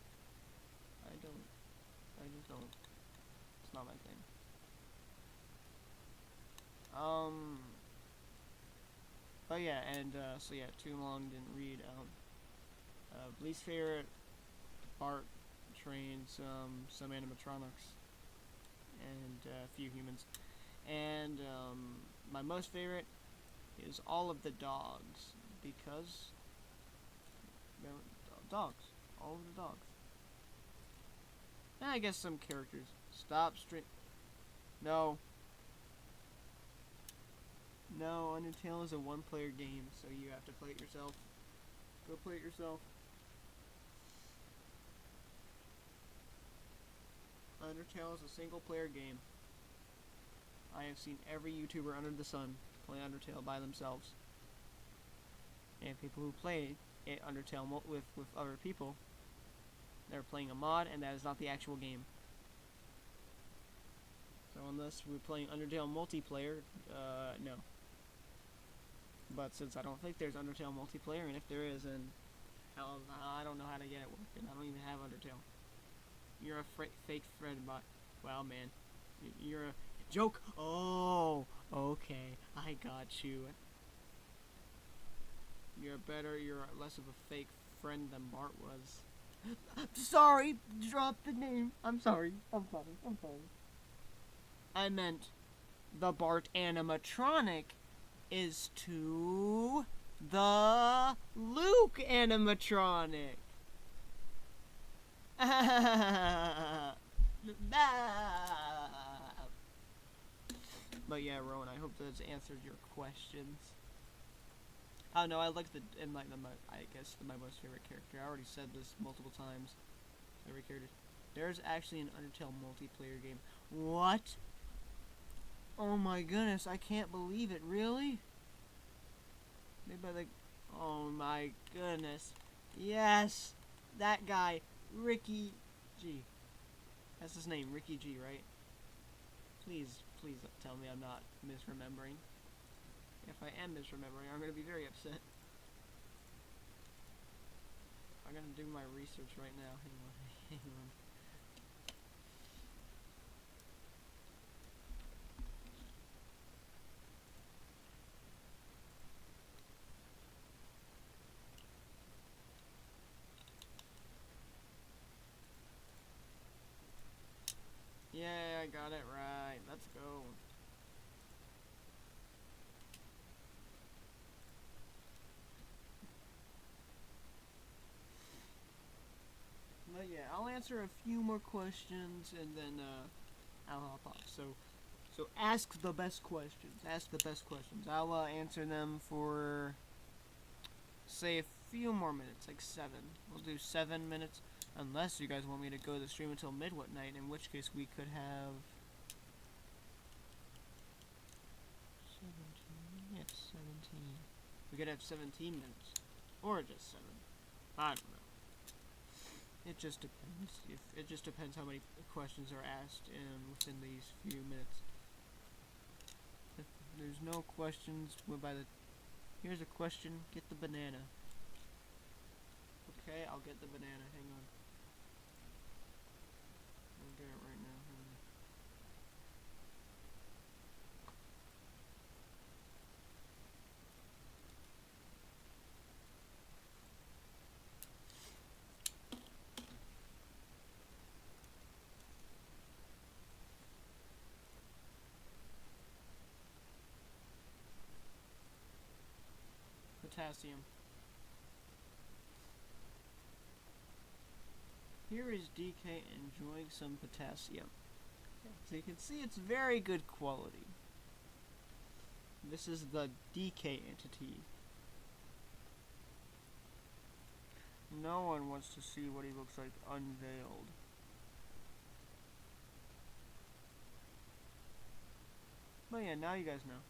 I just don't. It's not my thing. But yeah, and, so yeah, too long, didn't read, least favorite, Bart, trains, some animatronics, and, a few humans. And, my most favorite is all of the dogs, because, dogs, all of the dogs. And I guess some characters. Stop stream. No. No, Undertale is a one-player game, so you have to play it yourself. Go play it yourself. Undertale is a single-player game. I have seen every YouTuber under the sun play Undertale by themselves. And people who play it Undertale with other people, they're playing a mod, and that is not the actual game. So unless we're playing Undertale multiplayer, no. But since I don't think there's Undertale multiplayer, and if there is, then hell, I don't know how to get it working. I don't even have Undertale. You're a fake friend bot. Well, man, you're a joke. Oh, okay, I got you. You're less of a fake friend than Bart was. Sorry, drop the name. I'm sorry. I meant the Bart animatronic is to the Luke animatronic. But yeah, Rowan, I hope that's answered your questions. Oh no, I like I guess my most favorite character. I already said this multiple times. Favorite character. There's actually an Undertale multiplayer game. What? Oh my goodness, I can't believe it. Really? Maybe oh my goodness. Yes! That guy, Ricky G. That's his name, Ricky G, right? Please tell me I'm not misremembering. If I am misremembering, I'm gonna be very upset. I'm gonna do my research right now. Hang on, hang on. Yeah, I got it right. Let's go. But yeah, I'll answer a few more questions and then I'll hop off. So ask the best questions. Ask the best questions. I'll answer them for say a few more minutes, like 7. We'll do 7 minutes, unless you guys want me to go the stream until midnight night, in which case we could have 17. Yes, 17. We could have 17 minutes, or just 7. I don't know. It just depends. It just depends how many questions are asked within these few minutes. If there's no questions, here's a question. Get the banana. Okay, I'll get the banana. Hang on. I'll get it right now. Hang on. Potassium. Here is DK enjoying some potassium. So you can see it's very good quality. This is the DK entity. No one wants to see what he looks like unveiled. But yeah, now you guys know.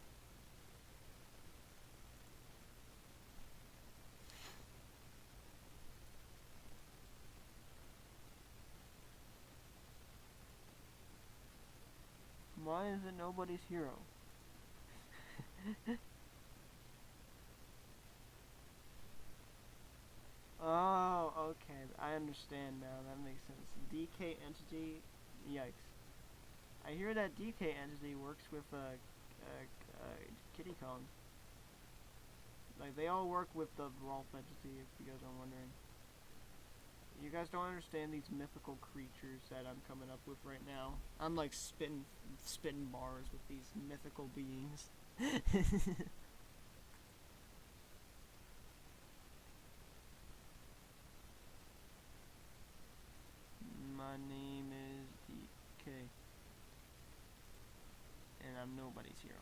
Why is it nobody's hero? Oh, okay. I understand now. That makes sense. DK entity. Yikes. I hear that DK entity works with Kitty Kong. Like, they all work with the Rolf entity, if you guys are wondering. You guys don't understand these mythical creatures that I'm coming up with right now. I'm like spitting bars with these mythical beings. My name is DK. And I'm nobody's hero.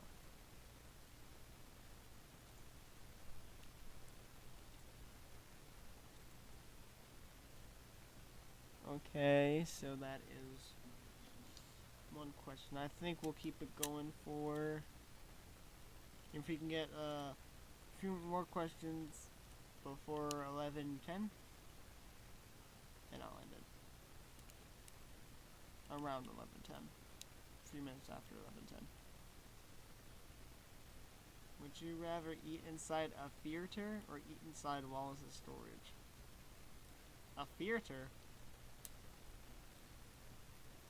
Okay, so that is one question. I think we'll keep it going for... If we can get a few more questions before 11:10, then I'll end it. Around 11:10. A few minutes after 11:10. Would you rather eat inside a theater or eat inside Wallace's storage? A theater?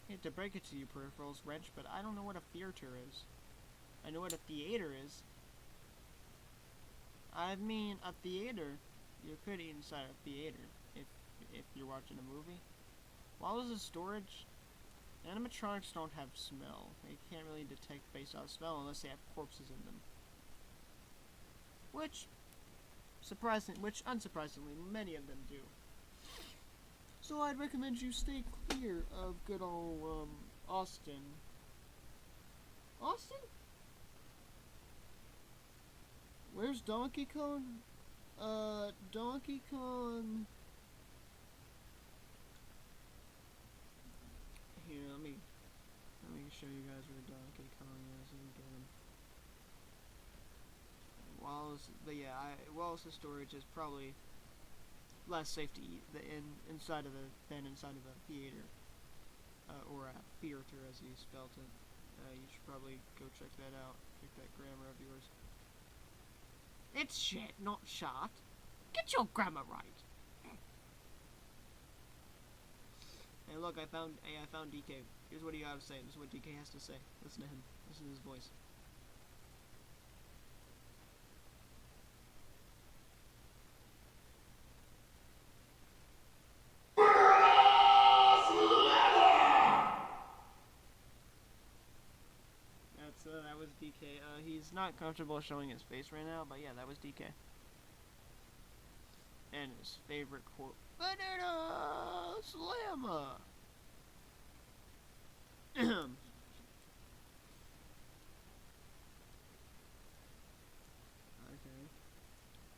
I hate to break it to you, Peripherals Wrench, but I don't know what a theater is. I know what a theater is. I mean, a theater, you could eat inside a theater if you're watching a movie. Wallace's storage, animatronics don't have smell. They can't really detect based on smell unless they have corpses in them. Which unsurprisingly, many of them do. So I'd recommend you stay clear of good old, Austin. Austin? Where's Donkey Kong? Donkey Kong... Here, let me show you guys where Donkey Kong is and get him. Wallace's storage is probably less safe to eat than inside of a theater, or a theater as you spelled it. You should probably go check that out. Check that grammar of yours. It's shit, not shot. Get your grammar right. Hey, look, I found DK. Here's what he got to say. This is what DK has to say. Listen to him. Listen to his voice. That was DK. He's not comfortable showing his face right now, but yeah, that was DK. And his favorite quote: "Banana Slammer." Okay.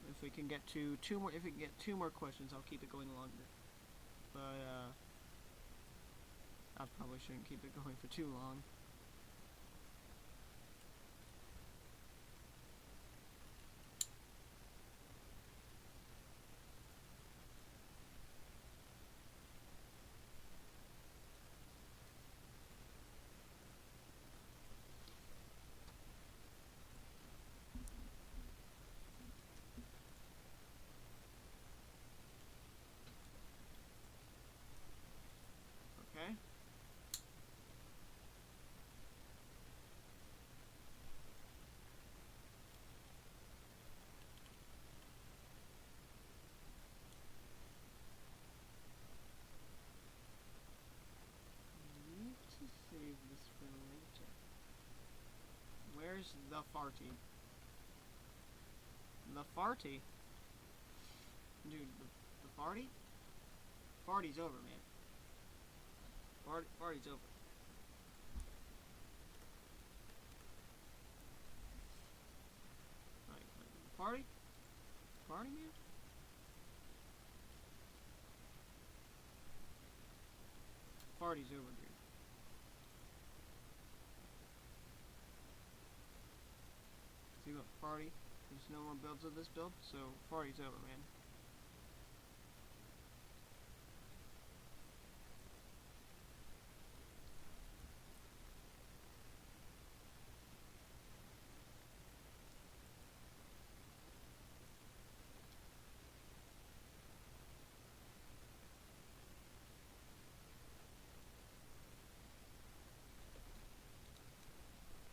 If we can get to two more questions, I'll keep it going longer. But I probably shouldn't keep it going for too long. Okay. Need to save this for later. Where's the farty? The farty? Dude, the farty? Farty's over, man. Farty's over. Party? Party, man? Party's over, dude. See what? Party? There's no more builds of this build, so party's over, man.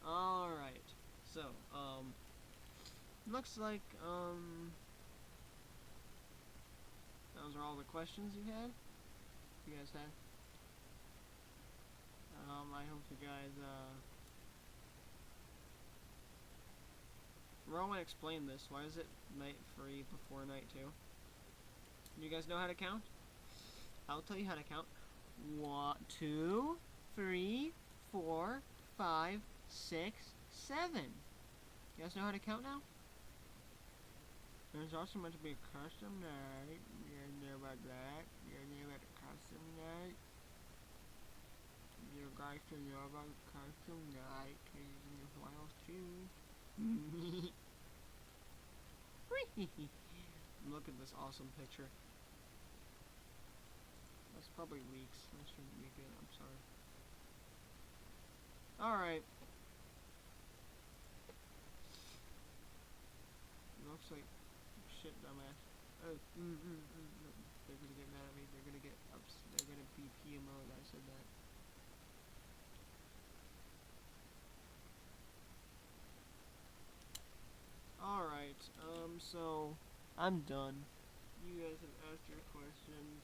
Alright, so, looks like, those are all the questions you guys had. I hope you guys, Rowan explained this. Why is it night 3 before night 2? You guys know how to count? I'll tell you how to count. 1, 2, 3, 4, 5, 6, 7. You guys know how to count now? There's also meant to be a custom night. You guys know about that? You guys know about the custom night? You guys should know about the custom night. Cause in the files too. Look at this awesome picture. That's probably leaks. That shouldn't be good. I'm sorry. Alright. Looks like shit, dumbass. Oh, they're gonna get mad at me. They're gonna get they're gonna be PMO that I said that. Alright, so I'm done. You guys have asked your questions.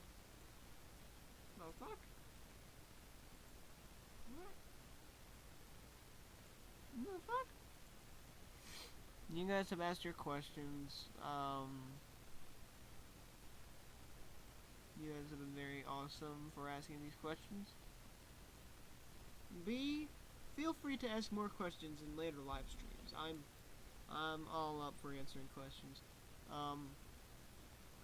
Oh, fuck. What? What the fuck? You guys have asked your questions. You guys have been very awesome for asking these questions. Feel free to ask more questions in later live streams. I'm all up for answering questions.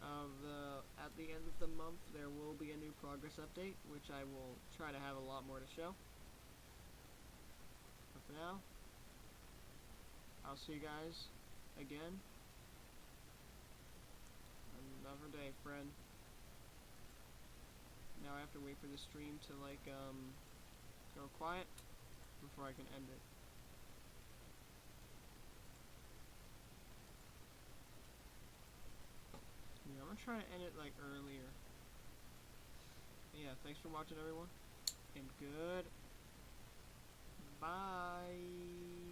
At the end of the month, there will be a new progress update, which I will try to have a lot more to show. But for now, I'll see you guys again another day, friend. Now I have to wait for the stream to, like, go quiet. before I can end it. Yeah, I'm gonna try to end it like earlier. But yeah, thanks for watching everyone. And good. Bye.